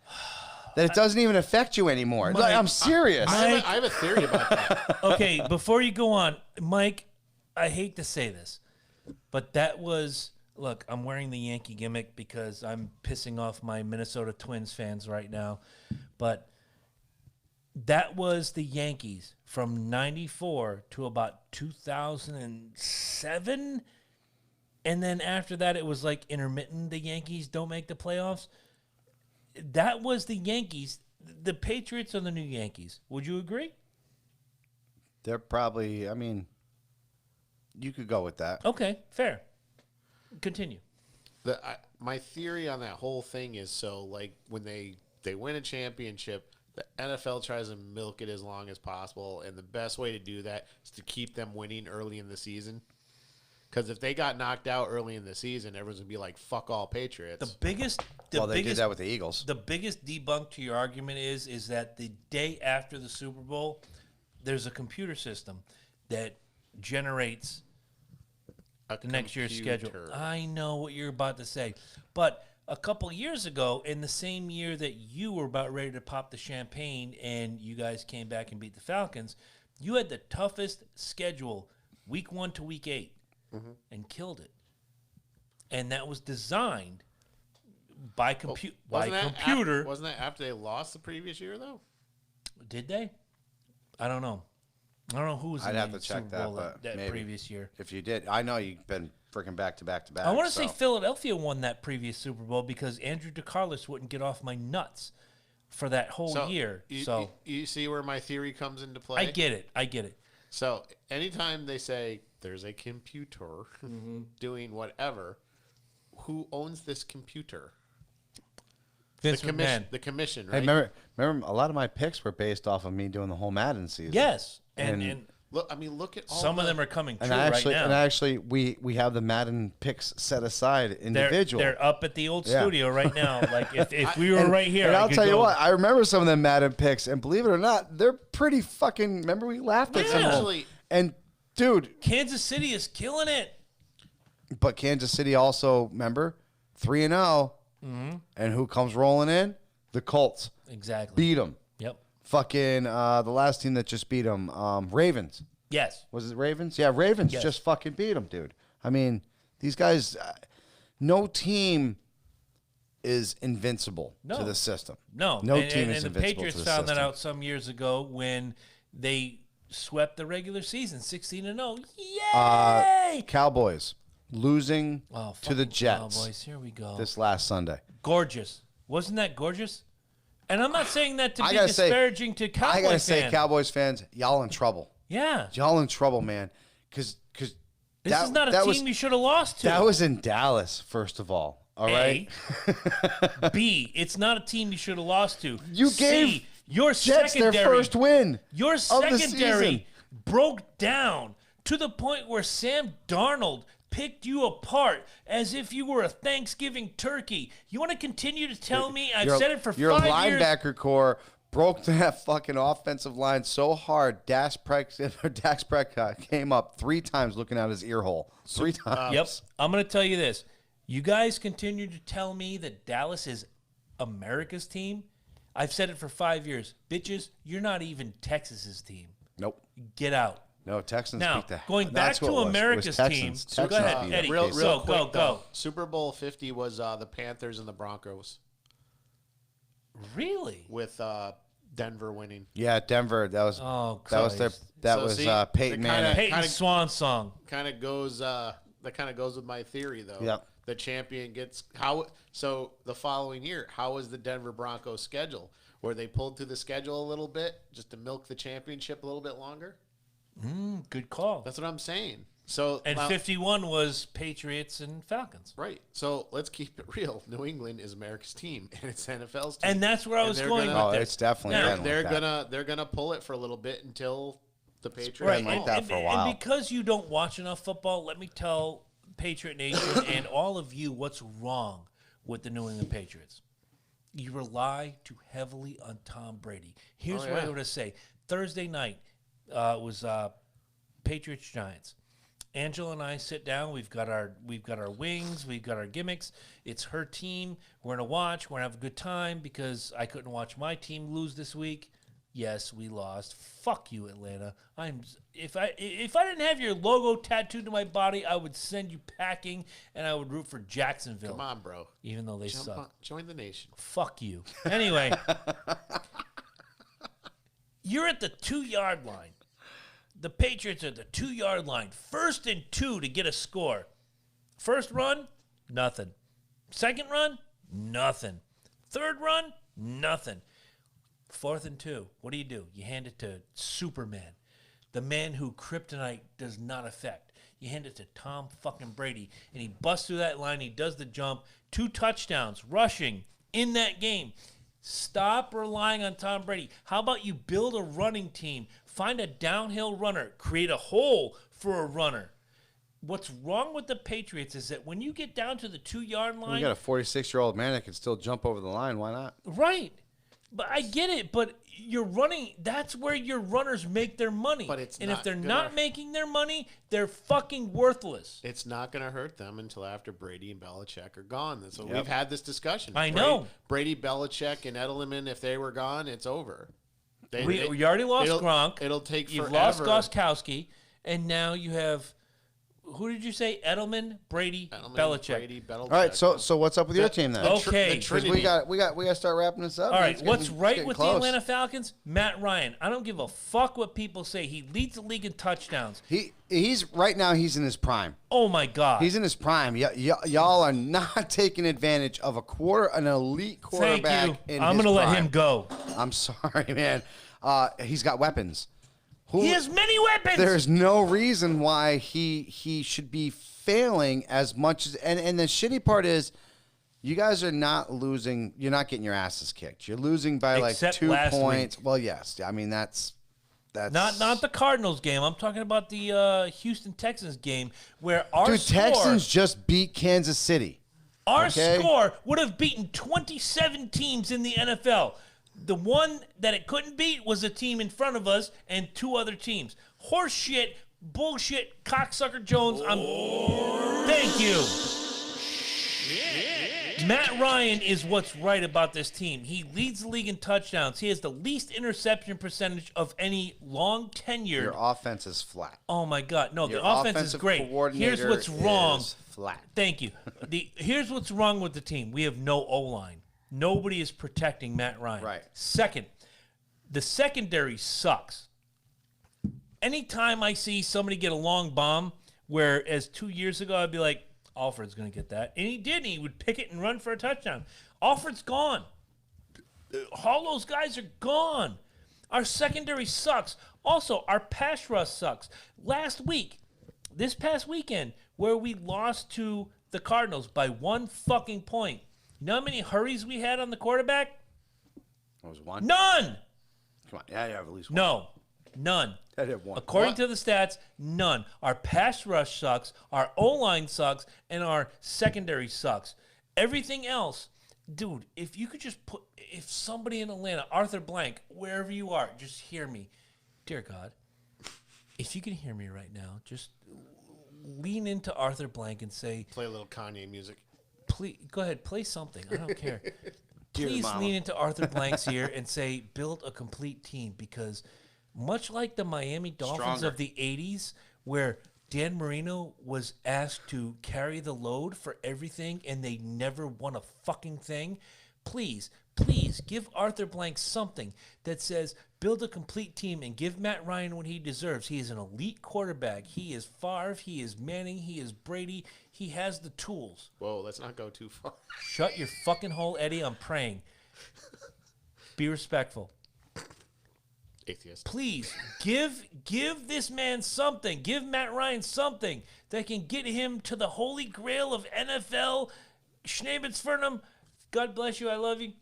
that it doesn't even affect you anymore. Mike, Like, I'm serious. I have a theory about that. Okay, before you go on, Mike, I hate to say this, but that was, look, I'm wearing the Yankee gimmick because I'm pissing off my Minnesota Twins fans right now, but that was the Yankees from 94 to about 2007, and then after that it was like intermittent. The Yankees don't make the playoffs. That was the Yankees. The Patriots are the new Yankees. Would you agree? They're probably, you could go with that. Okay, fair. Continue. My theory on that whole thing is, so like when they win a championship, the NFL tries to milk it as long as possible, and the best way to do that is to keep them winning early in the season. Because if they got knocked out early in the season, everyone's gonna be like, "Fuck all Patriots." They did that with the Eagles. The biggest debunk to your argument is that the day after the Super Bowl, there's a computer system that generates the next year's schedule. I know what you're about to say, but a couple years ago, in the same year that you were about ready to pop the champagne and you guys came back and beat the Falcons, you had the toughest schedule, week 1 to week 8, and killed it. And that was designed by computer. Wasn't that after they lost the previous year, though? Did they? I don't know. I don't know who was I'd in have the to check Super that, Bowl but that maybe. previous year. If you did, I know you've been freaking back to back to back. I want to say Philadelphia won that previous Super Bowl because Andrew DeCarlos wouldn't get off my nuts for that whole year. You see where my theory comes into play? I get it. So anytime they say there's a computer doing whatever, who owns this computer? Vince The McMahon. commission, Hey, right? remember, a lot of my picks were based off of me doing the whole Madden season. Yes, And- and Look at all some of them are coming true And actually, right now. we have the Madden picks set aside individual. They're up at the old Yeah. studio right now. Like if we were right here, And I I'll could tell you go- what, I remember some of them Madden picks, and believe it or not, they're pretty fucking. Remember we laughed at some of them. Actually- And dude, Kansas City is killing it. but Kansas City also, remember, 3-0, and who comes rolling in? The Colts Exactly. beat them. Yep. Fucking the last team that just beat them, Ravens. Yes. Was it Ravens? Yeah, Ravens Yes. just fucking beat them, dude. I mean, these guys, no team is invincible No. to the system. No. No and, team and, is and the invincible Patriots to the found that system. out some years ago when they swept the regular season 16-0. Yay! Cowboys losing Oh, to the fucking Jets Cowboys. Here we go. this last Sunday. Gorgeous. Wasn't that gorgeous? And I'm not saying that to I be gotta say- disparaging to Cowboys I gotta fans. say, Cowboys fans, y'all in trouble. Yeah. Y'all in trouble, man. Because This is not a team you should have lost to. That was in Dallas, first of all. All right. A. B, it's not a team you should have lost to. You C, gave your Jets secondary, their first win. Your of the season. secondary broke down to the point where Sam Darnold picked you apart as if you were a Thanksgiving turkey. You want to continue to tell me? I've said it for 5 years. Your linebacker core broke that fucking offensive line so hard. Dax Prescott came up 3 times looking out his ear hole. 3 times. Yep. I'm going to tell you this. You guys continue to tell me that Dallas is America's team. I've said it for 5 years. Bitches, you're not even Texas's team. Nope. Get out. No, Texans Now, beat the going back that's to what it was. It was America's Texans. team. So go Texans ahead, beat Eddie. them. Real Go, quick, go. Super Bowl 50 was the Panthers and the Broncos Really? with Denver winning. Yeah, Denver. That was Oh, that was their Christ. that So, was see, Peyton the Manning. Peyton's swan song. Kind of goes with my theory though. Yep. The champion gets how so the following year, how was the Denver Broncos schedule? Where they pulled through the schedule a little bit just to milk the championship a little bit longer? Good call. That's what I'm saying. So And now- 51 was Patriots and Falcons. right. So let's keep it real. New England is America's team and it's NFL's team. And that's where I And was they're going gonna- with Oh, this. it's definitely Now, been they're like that. they're gonna pull it for a little bit until the Patriots Right, like fall. that for a while. And because you don't watch enough football, let me tell Patriot Nation and all of you what's wrong with the New England Patriots. You rely too heavily on Tom Brady. Here's what I'm going to say. Thursday night was Patriots Giants. Angela and I sit down. We've got our wings. We've got our gimmicks. It's her team. We're gonna watch. We're gonna have a good time because I couldn't watch my team lose this week. Yes, we lost. Fuck you, Atlanta. If I didn't have your logo tattooed to my body, I would send you packing and I would root for Jacksonville. Come on, bro. Even though they Jump suck. on, join the nation. Fuck you. Anyway, you're at the 2-yard line. The Patriots are at the 2-yard line. 1st and 2 to get a score. First run, nothing. Second run, nothing. Third run, nothing. 4th and 2. What do? You hand it to Superman, the man who kryptonite does not affect. You hand it to Tom fucking Brady, and he busts through that line. He does the jump. 2 touchdowns rushing in that game. Stop relying on Tom Brady. How about you build a running team? Find a downhill runner. Create a hole for a runner. What's wrong with the Patriots is that when you get down to the 2-yard line... We got a 46-year-old man that can still jump over the line. Why not? Right. But I get it, but you're running. That's where your runners make their money. But it's and not if they're gonna- not making their money, they're fucking worthless. It's not going to hurt them until after Brady and Belichick are gone. So Yep. we've had this discussion. I know. Brady, Belichick, and Edelman, if they were gone, it's over. We already lost it'll- Gronk. It'll take You've forever. lost Goskowski, and now you have who did you say? Edelman, Brady, Edelman, Belichick. Brady, Belichick. All right, so what's up with your team then? Okay. The 'Cause Trinity. we got to start wrapping this up. All right, It's what's getting- right getting with close. the Atlanta Falcons? Matt Ryan. I don't give a fuck what people say. He leads the league in touchdowns. He's right now. He's in his prime. Oh my God. He's in his prime. Y'all are not taking advantage of an elite quarterback. Thank you. In I'm his gonna let prime. him go. I'm sorry, man. He's got weapons. He has many weapons. There's no reason why he should be failing as much as and the shitty part is you guys are not losing. You're not getting your asses kicked. You're losing by Except like 2 last points. week. Well, yes. I mean that's Not the Cardinals game. I'm talking about the Houston Texans game where our Texans just beat Kansas City. okay? score would have beaten 27 teams in the NFL. The one that it couldn't beat was the team in front of us and 2 other teams. Horse shit, bullshit, cocksucker Jones. Thank you. Matt Ryan is what's right about this team. He leads the league in touchdowns. He has the least interception percentage of any long tenured. Your offense is flat. Oh my God! No, Your the offense is offensive great. coordinator Here's what's wrong. is flat. Thank you. Here's what's wrong with the team. We have no O-line. Nobody is protecting Matt Ryan. Right. Second, the secondary sucks. Anytime I see somebody get a long bomb, whereas 2 years ago I'd be like, Alfred's going to get that. And he did. He would pick it and run for a touchdown. Alfred's gone. All those guys are gone. Our secondary sucks. Also, our pass rush sucks. This past weekend, where we lost to the Cardinals by 1 fucking point. You know how many hurries we had on the quarterback? What was one? None. Come on. Yeah, you have at least one. No. None. I had one. According to the stats, none. Our pass rush sucks, our O-line sucks, and our secondary sucks. Everything else, dude, if you could just if somebody in Atlanta, Arthur Blank, wherever you are, just hear me. Dear God, if you can hear me right now, just lean into Arthur Blank and say, Play a little Kanye music. please, go ahead, play something. I don't care. Dear Please Mama. lean into Arthur Blank's ear and say, build a complete team, because much like the Miami Dolphins Stronger. of the 80s, where Dan Marino was asked to carry the load for everything and they never won a fucking thing, please give Arthur Blank something that says build a complete team and give Matt Ryan what he deserves. He is an elite quarterback. He is Favre. He is Manning. He is Brady. He has the tools. Whoa, let's not go too far. Shut your fucking hole, Eddie. I'm praying. Be respectful. Atheist. Please give this man something. Give Matt Ryan something that can get him to the holy grail of NFL. Schneebitzfernum. God bless you. I love you.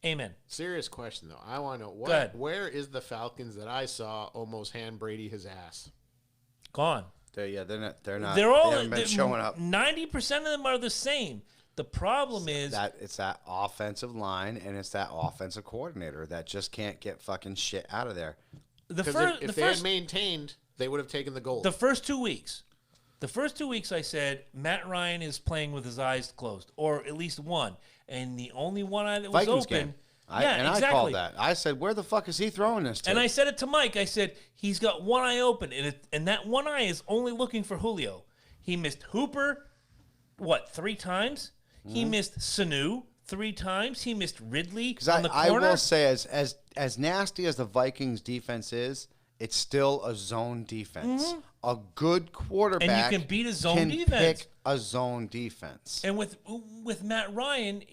Amen. Serious question, though. I want to know, Go ahead. where is the Falcons that I saw almost hand Brady his ass? Gone. They're not. They're They all haven't been showing up. 90% of them are the same. The problem is It's that offensive line and it's that offensive coordinator that just can't get fucking shit out of there. the Because if they had first maintained, they would have taken the gold. the first 2 weeks. The first 2 weeks I said Matt Ryan is playing with his eyes closed, or at least one, and the only one eye that was Vikings open. game. Exactly. I called that. I said, where the fuck is he throwing this to? And I said it to Mike. I said, he's got one eye open, and that one eye is only looking for Julio. He missed Hooper, 3 times? He missed Sanu 3 times. He missed Ridley on the I corner. will say, as nasty as the Vikings defense is, it's still a zone defense. A good quarterback And you can beat a zone can defense. pick a zone defense. And with Matt Ryan,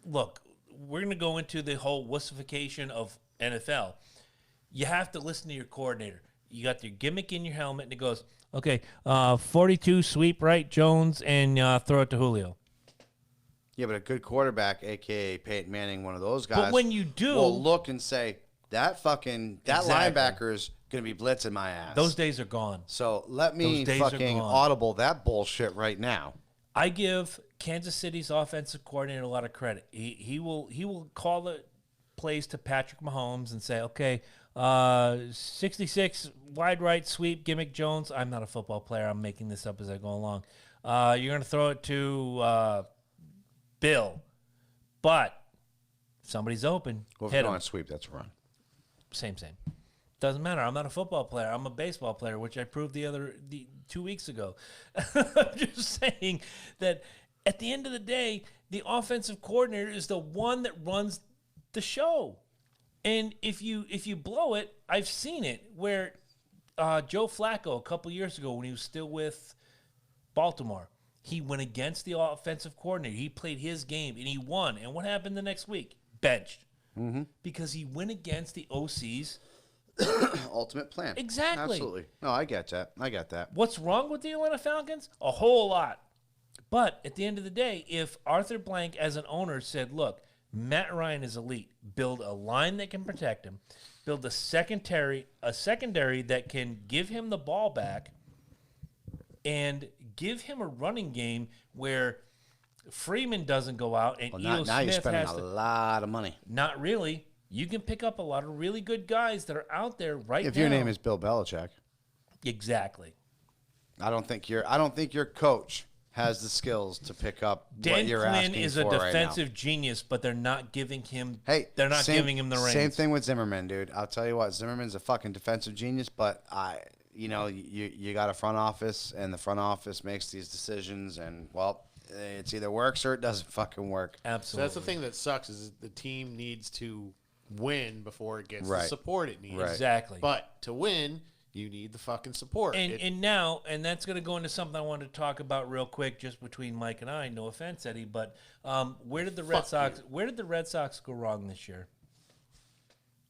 look, we're going to go into the whole wussification of NFL. You have to listen to your coordinator. You got your gimmick in your helmet, and it goes, okay, 42 sweep right, Jones, and throw it to Julio. Yeah, but a good quarterback, a.k.a. Peyton Manning, one of those guys, But when you do, will look and say, that Exactly. linebacker's going to be blitzing my ass. those days are gone. So let me Those days are fucking gone. audible that bullshit right now. I give Kansas City's offensive coordinator a lot of credit. He will call the plays to Patrick Mahomes and say, okay, 66 wide right sweep, gimmick Jones. I'm not a football player. I'm making this up as I go along. You're going to throw it to Bill, but if somebody's open, Well, if hit you him. on sweep, that's run. Same. Doesn't matter. I'm not a football player. I'm a baseball player, which I proved the 2 weeks ago. I'm just saying that at the end of the day, the offensive coordinator is the one that runs the show. And if you blow it, I've seen it where Joe Flacco a couple years ago when he was still with Baltimore, he went against the offensive coordinator. He played his game and he won. And what happened the next week? Benched. Because he went against the OC's Ultimate plan. Exactly. Absolutely. No, I get that. What's wrong with the Atlanta Falcons? A whole lot. But at the end of the day, if Arthur Blank as an owner said, look, Matt Ryan is elite, build a line that can protect him, build a secondary that can give him the ball back, and give him a running game where Freeman doesn't go out and Well, Ito now you're Smith spending has a to. lot of money. Not really. You can pick up a lot of really good guys that are out there right now. If your name is Bill Belichick, Exactly. I don't think your coach has the skills to pick up what Dan you're Quinn asking is a for right now. defensive genius, but they're not giving him. Hey, they're not giving him the reins. Same thing with Zimmerman, dude. I'll tell you what, Zimmerman's a fucking defensive genius, but you got a front office, and the front office makes these decisions, and well, it's either works or it doesn't fucking work. So Absolutely. that's the thing that sucks is the team needs to win before it gets the Right. support it needs. Right. Exactly. But to win, you need the fucking support. And that's going to go into something I wanted to talk about real quick, just between Mike and I. No offense, Eddie, but where did the Red Fuck Sox? Where did the Red Sox go wrong this year?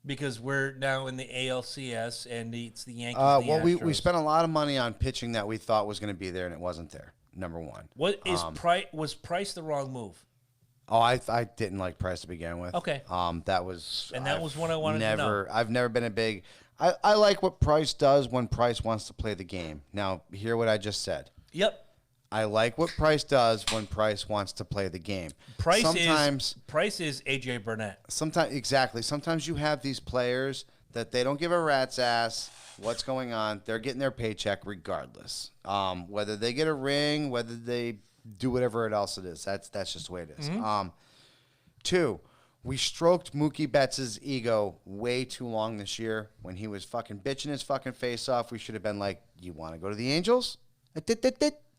Because we're now in the ALCS and it's the Yankees. Well, we Astros. spent a lot of money on pitching that we thought was going to be there, and it wasn't there. Number one. What is was Price the wrong move? Oh, I didn't like Price to begin with. Okay. That was. And that was what I wanted to know. I've never been a big. I like what Price does when Price wants to play the game. Now, hear what I just said. Yep. I like what Price does when Price wants to play the game. Price is AJ Burnett. Sometimes you have these players that they don't give a rat's ass what's going on. They're getting their paycheck regardless. Whether they get a ring, whether they do whatever else it is. That's just the way it is. Mm-hmm. Two, we stroked Mookie Betts' ego way too long this year. When he was fucking bitching his fucking face off, we should have been like, you want to go to the Angels?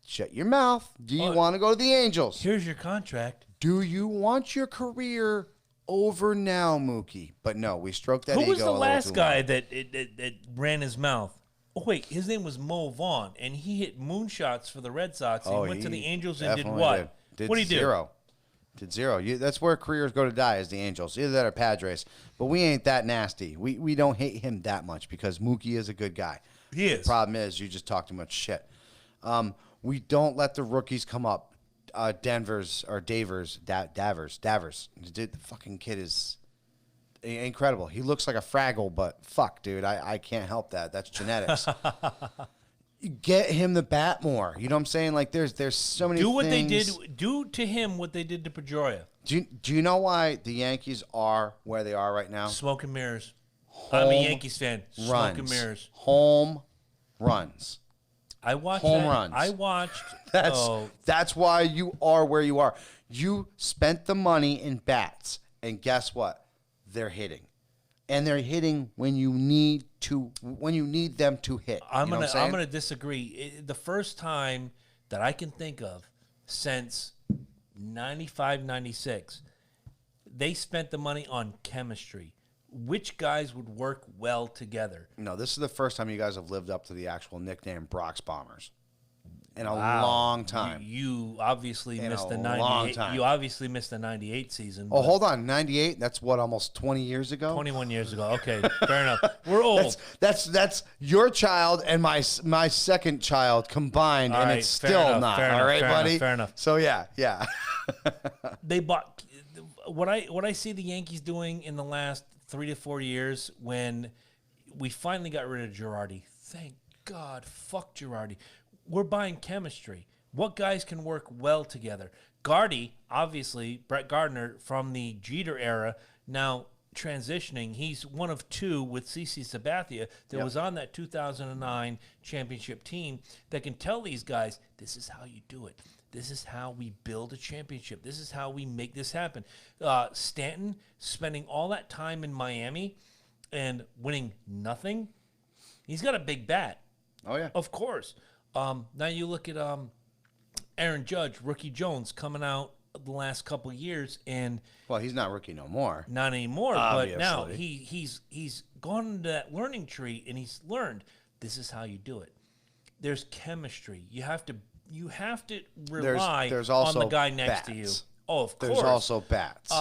Shut your mouth. Do you want to go to the Angels? Here's your contract. Do you want your career over now, Mookie? But no, we stroked that ego. Who was the last guy long. that ran his mouth? Oh, wait, his name was Mo Vaughn, and he hit moonshots for the Red Sox. He went to the Angels and did what? What did he do? Zero. Did zero. That's where careers go to die, is the Angels. Either that or Padres. But we ain't that nasty. We don't hate him that much because Mookie is a good guy. He is. The problem is you just talk too much shit. We don't let the rookies come up. Davers. Dude, the fucking kid is incredible. He looks like a Fraggle, but fuck, dude, I can't help that. That's genetics. Get him the bat more. You know what I'm saying? Like there's so many. Do to him what they did to Pedroia. Do you know why the Yankees are where they are right now? Smoke and mirrors. I'm a Yankees fan. Runs. Smoke and mirrors. Home runs. I watched home that. runs. I watched. That's why you are where you are. You spent the money in bats, and guess what? They're hitting, and they're hitting when you need them to hit. I'm gonna disagree. The first time that I can think of since 95, 96, they spent the money on chemistry. Which guys would work well together? No, this is the first time you guys have lived up to the actual nickname Brock's Bombers in a long time. You obviously missed the 98. You obviously missed the 98 season. Oh, hold on, 98. That's what, almost 20 years ago. 21 years ago. Okay, fair enough. We're old. That's your child and my second child combined, all and right, it's still enough, not. All right, buddy. Fair enough. So yeah. They bought what I see the Yankees doing in the last 3 to 4 years when we finally got rid of Girardi. Thank God. Fuck Girardi. We're buying chemistry. What guys can work well together? Gardy, obviously, Brett Gardner from the Jeter era, now transitioning. He's one of two with CC Sabathia that was on that 2009 championship team that can tell these guys, this is how you do it. This is how we build a championship. This is how we make this happen. Stanton spending all that time in Miami and winning nothing. He's got a big bat. Oh, yeah. Of course. Now you look at Aaron Judge, Rookie Jones coming out the last couple of years, and well, he's not rookie no more. Not anymore. Obviously. But now he's gone into that learning tree, and he's learned this is how you do it. There's chemistry. You have to rely there's also on the guy next to you. Oh, of course. There's also bats.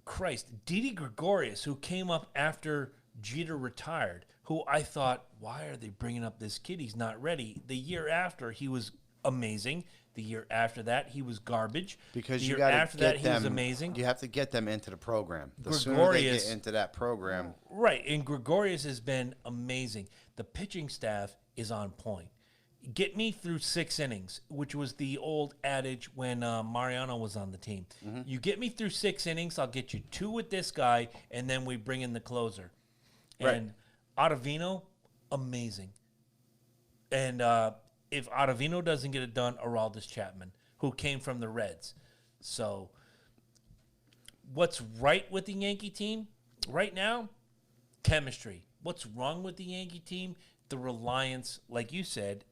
Christ, Didi Gregorius, who came up after Jeter retired, who I thought, why are they bringing up this kid? He's not ready. The year after, he was amazing. The year after that, he was garbage. Because the you year got after to get that, them. he was amazing. You have to get them into the program. The Gregorius, sooner they get into that program, right? And Gregorius has been amazing. The pitching staff is on point. Get me through 6 innings, which was the old adage when Mariano was on the team. Mm-hmm. You get me through 6 innings, I'll get you 2 with this guy, and then we bring in the closer. And Ottavino, amazing. And if Ottavino doesn't get it done, Aroldis Chapman, who came from the Reds. So what's right with the Yankee team right now? Chemistry. What's wrong with the Yankee team? The reliance, like you said,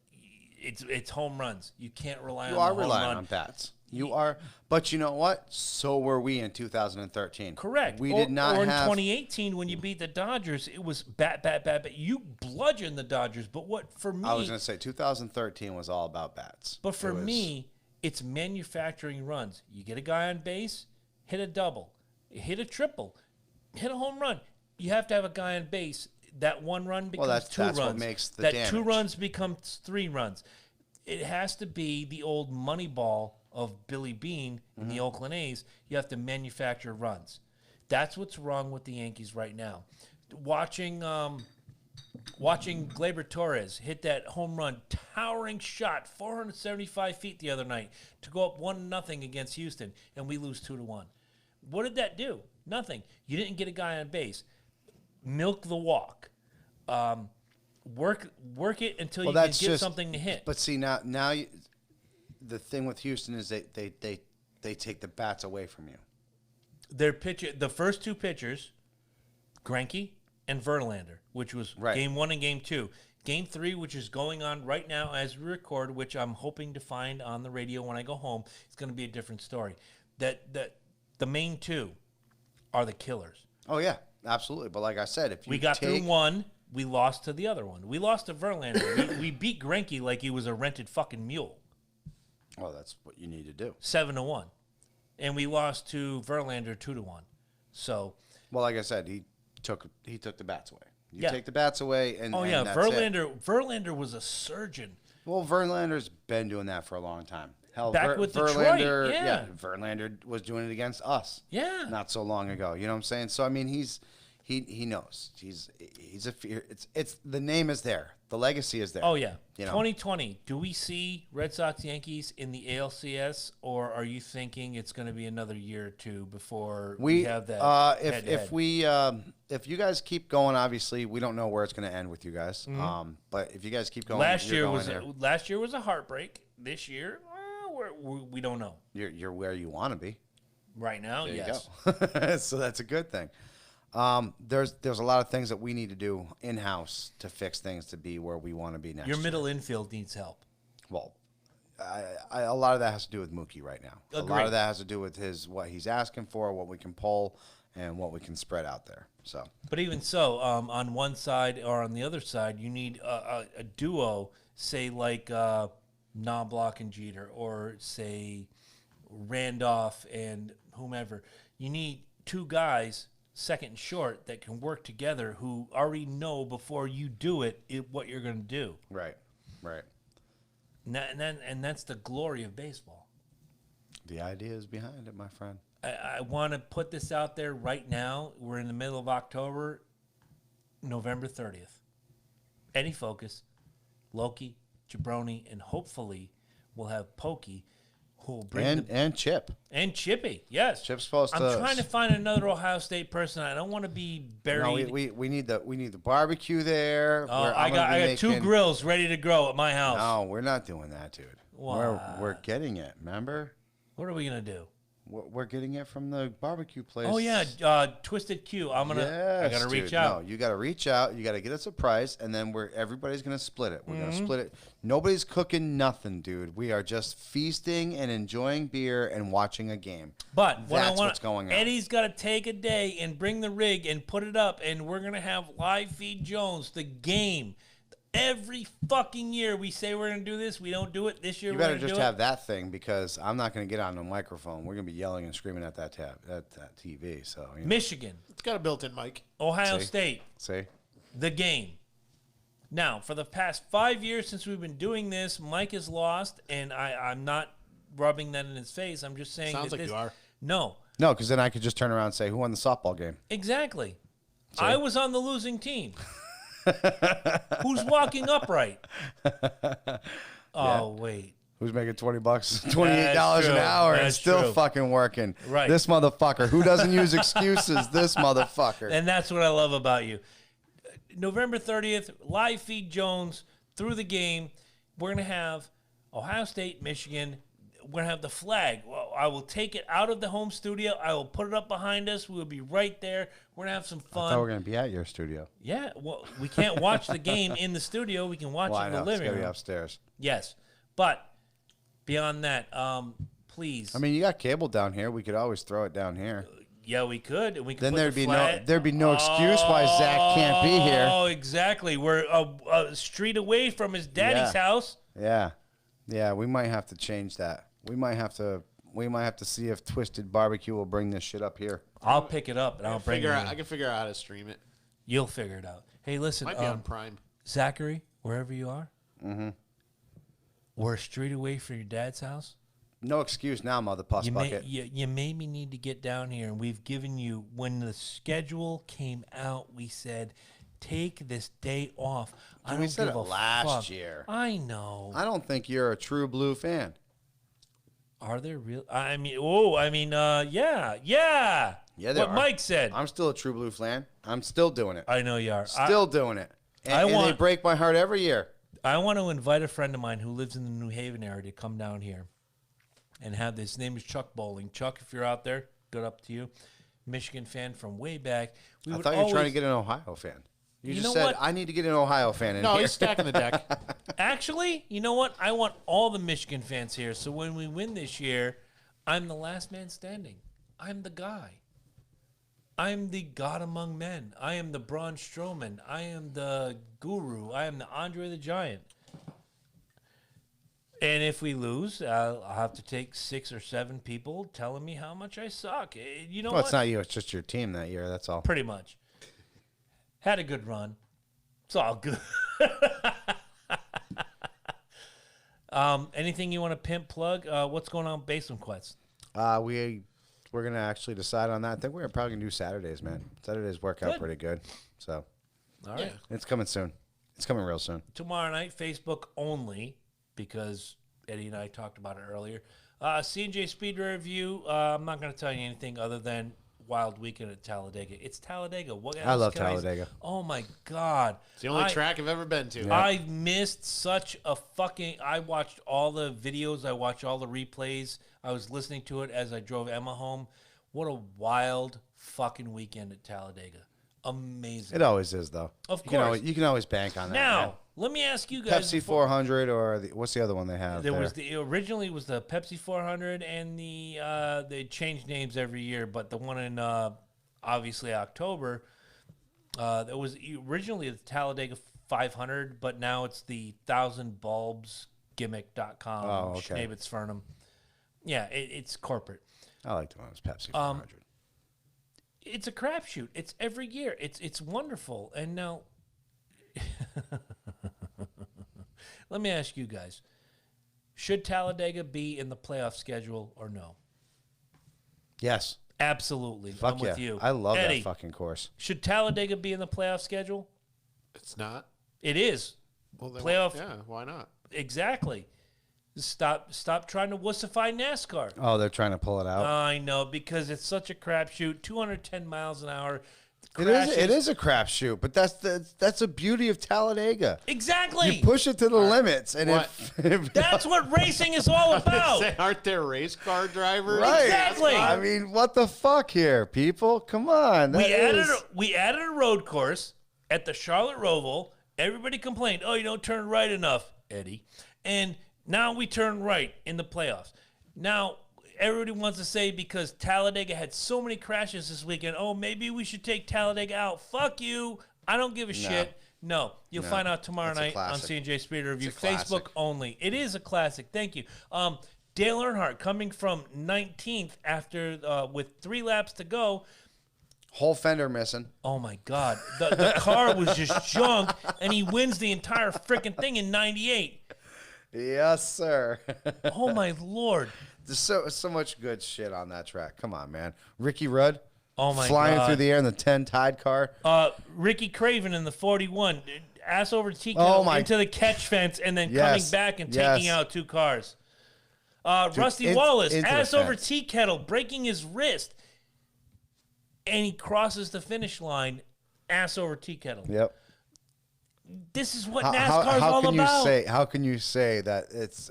it's home runs. You can't rely on the home run. You are relying on bats. You are, but you know what? So were we in 2013. Correct. We did not Or in have 2018 when you beat the Dodgers, it was bat. You bludgeoned the Dodgers. But what for me? I was going to say 2013 was all about bats. But for me, it's manufacturing runs. You get a guy on base, hit a double, hit a triple, hit a home run. you have to have a guy on base. That one run becomes that's- two that's what runs. makes the that two damage. runs becomes 3 runs. It has to be the old money ball of Billy Beane in the Oakland A's. You have to manufacture runs. That's what's wrong with the Yankees right now. Watching Gleyber Torres hit that home run, towering shot, 475 feet the other night to go up 1-0 against Houston, and we lose 2-1. What did that do? Nothing. You didn't get a guy on base. Milk the walk. Work it until you can get something to hit. But see, now the thing with Houston is they take the bats away from you. The first 2 pitchers, Greinke and Verlander, which was Right. Game 1 and Game 2. Game 3, which is going on right now as we record, which I'm hoping to find on the radio when I go home, it's going to be a different story. The main 2 are the killers. Oh yeah, absolutely. But like I said, if you We got through one, we lost to the other one. We lost to Verlander. we beat Greinke like he was a rented fucking mule. well, that's what you need to do. 7-1. And we lost to Verlander 2-1. So, Well, like I said, he took the bats away. You Yeah. take the bats away, and oh and yeah, that's Verlander was a surgeon. Well, Verlander's been doing that for a long time. Hell, Back with Detroit, Verlander, yeah. Verlander was doing it against us. Yeah. Not so long ago. You know what I'm saying? So I mean, he knows. He's a fear. It's the name is there. The legacy is there. Oh yeah. You know? 2020. Do we see Red Sox Yankees in the ALCS, or are you thinking it's going to be another year or two before we have that? If you guys keep going, obviously we don't know where it's going to end with you guys. But if you guys keep going, last you're year going was there. last year was a heartbreak. This year, we don't know. You're where you want to be. Right now, There yes. you go. So that's a good thing. There's a lot of things that we need to do in house to fix things to be where we want to be next Your year. middle infield needs help. Well, a lot of that has to do with Mookie right now. A lot Agreed. of that has to do with what he's asking for, what we can pull, and what we can spread out there. So But even so, on one side or on the other side, you need a duo, say like Knobloch and Jeter, or say Randolph and whomever. You need 2 guys, second and short, that can work together who already know before you do what you're going to do. right. And that's the glory of baseball. The idea is behind it, my friend. I want to put this out there right now. We're in the middle of October, November 30th. Eddie Focus, Loki, Jabroni, and hopefully we'll have Pokey, who will bring And Chip. and Chippy. Yes, Chip's supposed I'm to. trying to find another Ohio State person. I don't want to be buried. No, we need the barbecue there. Oh, where I I'm got gonna be 2 making- grills ready to go at my house. No, we're not doing that, dude. What? We're getting it. Remember, What are we gonna do? we're getting it from the barbecue place. Oh yeah, Twisted Q. I Yes, gotta reach dude. out. No, you gotta reach out. You gotta get us a price, and then everybody's gonna split it. We're Mm-hmm. gonna split it. Nobody's cooking nothing, dude. We are just feasting and enjoying beer and watching a game. But what I That's want, what's going on. Eddie's got to take a day and bring the rig and put it up, and we're gonna have live feed Jones the game. Every fucking year we say we're gonna do this, we don't do it. This year You we're better gonna just do have it. that thing because I'm not gonna get on the microphone. We're gonna be yelling and screaming at that TV. So you know. Michigan, It's got a built-in mic. Ohio See? State, See, the game. Now, for the past 5 years since we've been doing this, Mike has lost, and I'm not rubbing that in his face. I'm just saying Sounds that like you are. No, no, because then I could just turn around and say, "Who won the softball game?" exactly. I was on the losing team. Who's walking upright? Oh, wait. Who's making $20, $28 an true. hour, and That's still true. fucking working? Right. This motherfucker. Who doesn't use excuses? This motherfucker. And that's what I love about you. November 30th, live feed Jones through the game. We're going to have Ohio State, Michigan. We're going to have the flag. Well, I will take it out of the home studio. I will put it up behind us. We'll be right there. We're going to have some I thought we fun. were gonna be at your studio. Yeah, well, we can't watch the game in the studio. We can watch Well, it I in know the it's living gonna be room. upstairs. Yes. But beyond that, please. I mean, you got cable down here. We could always throw it down here. Yeah, we could. And we could Then put there'd the be flag. there'd be no excuse why Zach can't be here. Oh, exactly. We're a street away from his daddy's Yeah. house. Yeah, we might have to change that. We might have to We might have to see if Twisted Barbecue will bring this shit up here. I'll pick it up and I'll bring it in. I can figure out how to stream it. You'll figure it out. Hey, listen, Might be on Prime. Zachary, wherever you are, we're a street away from your dad's house. No excuse now, mother puss bucket. You made me need to get down here, and we've given you, when the schedule came out, we said, take this day off. I don't we said give it a last fuck. year. I know. I don't think you're a true blue fan. Are there real? Yeah. Yeah, there what are. Mike said. I'm still a true blue fan. I'm still doing it. I know you are. Still doing it. And they break my heart every year. I want to invite a friend of mine who lives in the New Haven area to come down here and have this. His name is Chuck Bowling. Chuck, if you're out there, good up to you. Michigan fan from way back. I thought you were trying to get an Ohio fan. You just know said, what? I need to get an Ohio fan in No, here. he's stacking the deck. Actually, you know what? I want all the Michigan fans here. So when we win this year, I'm the last man standing. I'm the guy. I'm the God among men. I am the Braun Strowman. I am the Guru. I am the Andre the Giant. And if we lose, I'll have to take 6 or 7 people telling me how much I suck. You know Well, what? it's not you. It's just your team that year. That's all. Pretty much. Had a good run. It's all good. Anything you want to pimp plug? What's going on with Basement Quest? We're gonna actually decide on that. I think we're probably gonna do Saturdays, man. Saturdays work out Good. pretty good. So All right. it's coming soon. It's coming real soon. Tomorrow night, Facebook only, because Eddie and I talked about it earlier. C&J Speedway Review. I'm not going to tell you anything other than Wild Weekend at Talladega. It's Talladega. What else I love can Talladega. Oh, my God. It's the only track I've ever been to. I missed such a fucking... I watched all the videos. I watched all the replays. I was listening to it as I drove Emma home. What a wild fucking weekend at Talladega. Amazing. It always is, though. Of You can course. always, you can always bank on that. Now, man. let me ask you guys... Pepsi 400 or what's the other one they have? There was originally was the Pepsi 400 and they change names every year, but the one in obviously October, it was originally the Talladega 500, but now it's the 1,000 bulbs gimmick.com. Oh, okay. Schnaebitz-Fernum. Yeah, it's corporate. I like the one that was Pepsi 400. It's a crapshoot. It's every year. It's wonderful. And now, let me ask you guys: should Talladega be in the playoff schedule or no? Yes. Absolutely. Fuck I'm yeah. with you. I love Eddie, that fucking course. should Talladega be in the playoff schedule? It's not. It is. Well, then Playoff. Yeah, why not? Exactly. Stop trying to wussify NASCAR. Oh, they're trying to pull it out. I know, because it's such a crapshoot. 210 miles an hour. It is a crapshoot, but that's the beauty of Talladega. Exactly. You push it to the limits, and That's what racing is all about. Say, aren't there race car drivers? right. Exactly. I mean, what the fuck here, people? Come on. We added a road course at the Charlotte Roval. Everybody complained, "Oh, you don't turn right enough, Eddie." And now we turn right in the playoffs. Now everybody wants to say, because Talladega had so many crashes this weekend, oh, maybe we should take Talladega out. Fuck you. I don't give a shit. No, you'll find out tomorrow It's a night on classic. C&J Speed Review. It's a classic. Facebook only. It is a classic. Thank you. Dale Earnhardt coming from 19th after with 3 laps to go. Whole fender missing. Oh, my God. The car was just junk, and he wins the entire freaking thing in 98. Yes, sir. Oh, my Lord. There's so much good shit on that track. Come on, man. Ricky Rudd. Oh, my flying God. through the air in the 10 Tide car. Ricky Craven in the 41. Ass over tea Oh, kettle my- into the catch fence and then Yes, coming back and yes. taking out 2 cars. Rusty in- Wallace, into the ass over fence. tea kettle, breaking his wrist. And he crosses the finish line, ass over tea kettle. Yep. This is what How, NASCAR's how all can about. you say? How can you say that it's?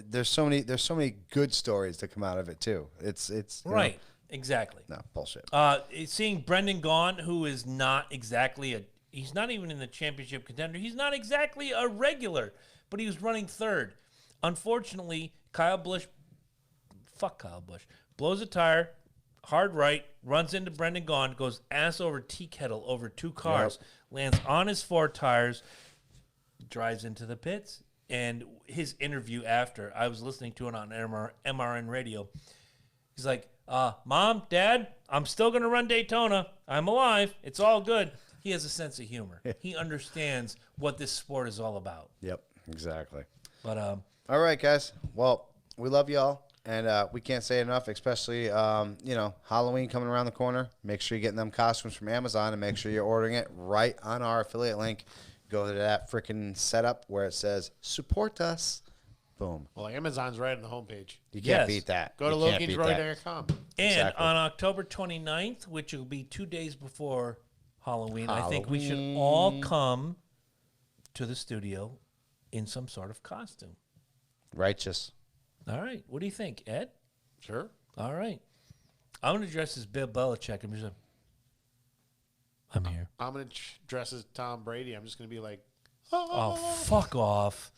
There's so many good stories to come out of it too. It's you know, Right, exactly. no bullshit. Seeing Brendan Gaughan, who is not exactly he's not even in the championship contender. He's not exactly a regular, but he was running 3rd. Unfortunately, Kyle Busch blows a tire, hard right, runs into Brendan Gaughan, goes ass over tea kettle over 2 cars, lands on his 4 tires, drives into the pits, and his interview after, I was listening to it on MRN radio. He's like, Mom, Dad, I'm still going to run Daytona. I'm alive. It's all good. He has a sense of humor. He understands what this sport is all about. Yep, exactly. But all right, guys. Well, we love y'all, and we can't say enough, especially, Halloween coming around the corner. Make sure you're getting them costumes from Amazon, and make sure you're ordering it right on our affiliate link. Go to that freaking setup where it says, support us. Boom. Well, Amazon's right on the homepage. You can't Yes. beat that. Go to You can't beat that. LoganDroid.com. And Exactly. on October 29th, which will be 2 days before Halloween, I think we should all come to the studio in some sort of costume. Righteous. All right. What do you think, Ed? Sure. All right. I'm going to dress as Bill Belichick. I'm here. I'm going to dress as Tom Brady. I'm just going to be like, Oh, fuck off.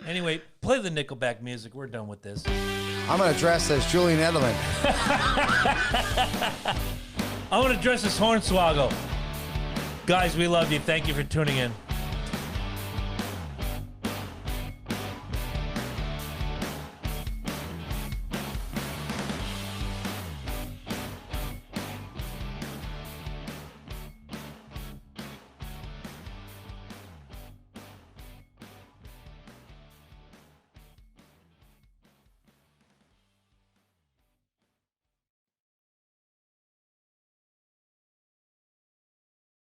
Anyway, play the Nickelback music. We're done with this. I'm going to dress as Julian Edelman. I'm going to dress as Hornswoggle. Guys, we love you. Thank you for tuning in.